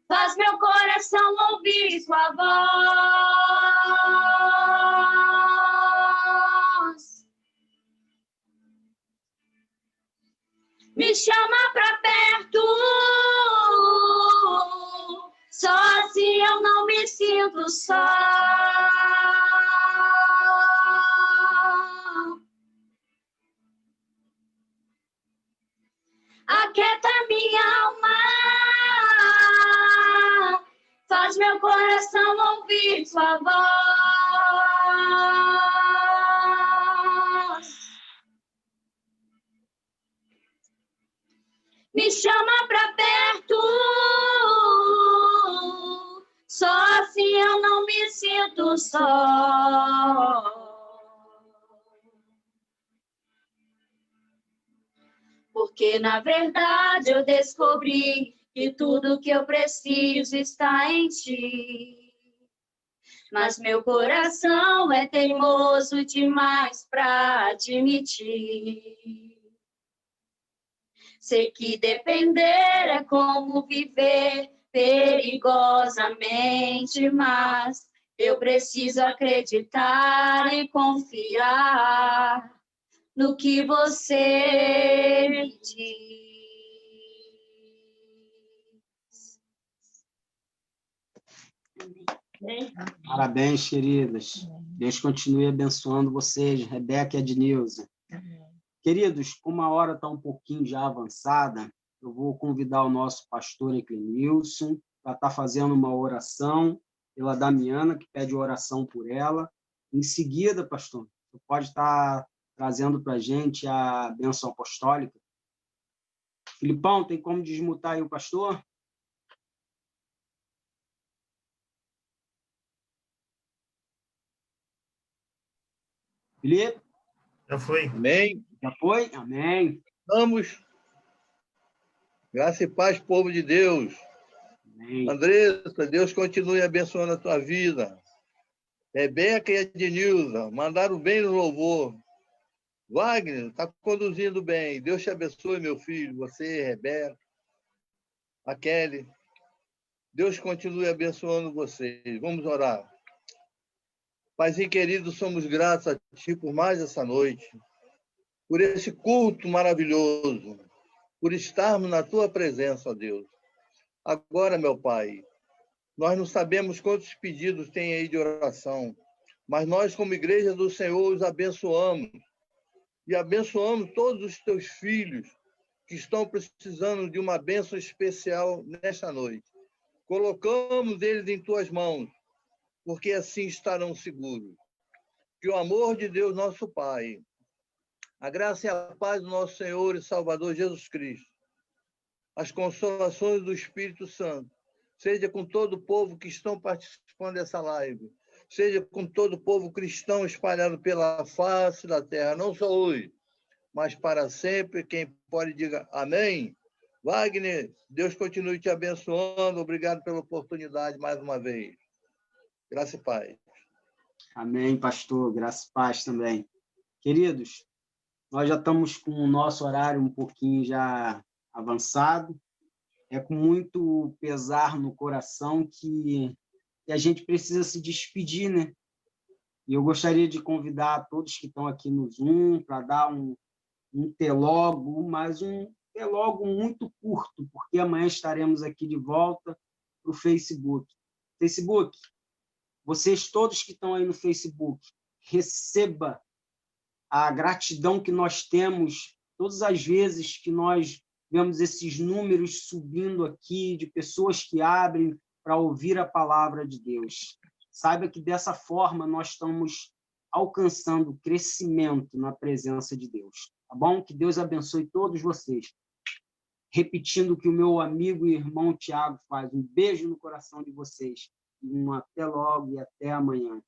faz meu coração ouvir sua voz. Me chama pra perto, só assim eu não me sinto só. Aquieta minha alma, faz meu coração ouvir sua voz. Me chama pra perto, só assim eu não me sinto só. Porque, na verdade, eu descobri que tudo que eu preciso está em ti. Mas meu coração é teimoso demais para admitir. Sei que depender é como viver perigosamente, mas eu preciso acreditar e confiar no que você me diz. Amém. Parabéns, queridas. Deus continue abençoando vocês, Rebeca e Ednilza. Queridos, como a hora está um pouquinho já avançada, eu vou convidar o nosso pastor Eclenilson para estar fazendo uma oração pela Damiana, que pede oração por ela. Em seguida, pastor, você pode estar trazendo para a gente a bênção apostólica. Filipão, tem como desmutar aí o pastor? Felipe? Já foi. Amém. Já foi? Amém. Vamos. Graça e paz, povo de Deus. Amém. Andressa, Deus continue abençoando a tua vida. Rebeca e Ednilza, mandaram bem no louvor. Wagner, está conduzindo bem. Deus te abençoe, meu filho. Você, Rebeca, a Kelly. Deus continue abençoando vocês. Vamos orar. Paizinho querido, somos gratos a Ti por mais essa noite, por esse culto maravilhoso, por estarmos na Tua presença, ó Deus. Agora, meu Pai, nós não sabemos quantos pedidos tem aí de oração, mas nós, como Igreja do Senhor, os abençoamos e abençoamos todos os Teus filhos que estão precisando de uma bênção especial nesta noite. Colocamos eles em Tuas mãos, porque assim estarão seguros. Que o amor de Deus, nosso Pai, a graça e a paz do nosso Senhor e Salvador Jesus Cristo, as consolações do Espírito Santo, seja com todo o povo que estão participando dessa live, seja com todo o povo cristão espalhado pela face da terra, não só hoje, mas para sempre. Quem pode, diga amém. Wagner, Deus continue te abençoando. Obrigado pela oportunidade mais uma vez. Graça e paz. Amém, pastor. Graça e paz também. Queridos, nós já estamos com o nosso horário um pouquinho já avançado. É com muito pesar no coração que a gente precisa se despedir, né? E eu gostaria de convidar todos que estão aqui no Zoom para dar um telogo, mas um telogo muito curto, porque amanhã estaremos aqui de volta para o Facebook. Facebook, vocês todos que estão aí no Facebook, receba a gratidão que nós temos todas as vezes que nós vemos esses números subindo aqui de pessoas que abrem para ouvir a palavra de Deus. Saiba que dessa forma nós estamos alcançando crescimento na presença de Deus. Tá bom? Que Deus abençoe todos vocês. Repetindo o que o meu amigo e irmão Tiago faz. Um beijo no coração de vocês. Até logo e até amanhã.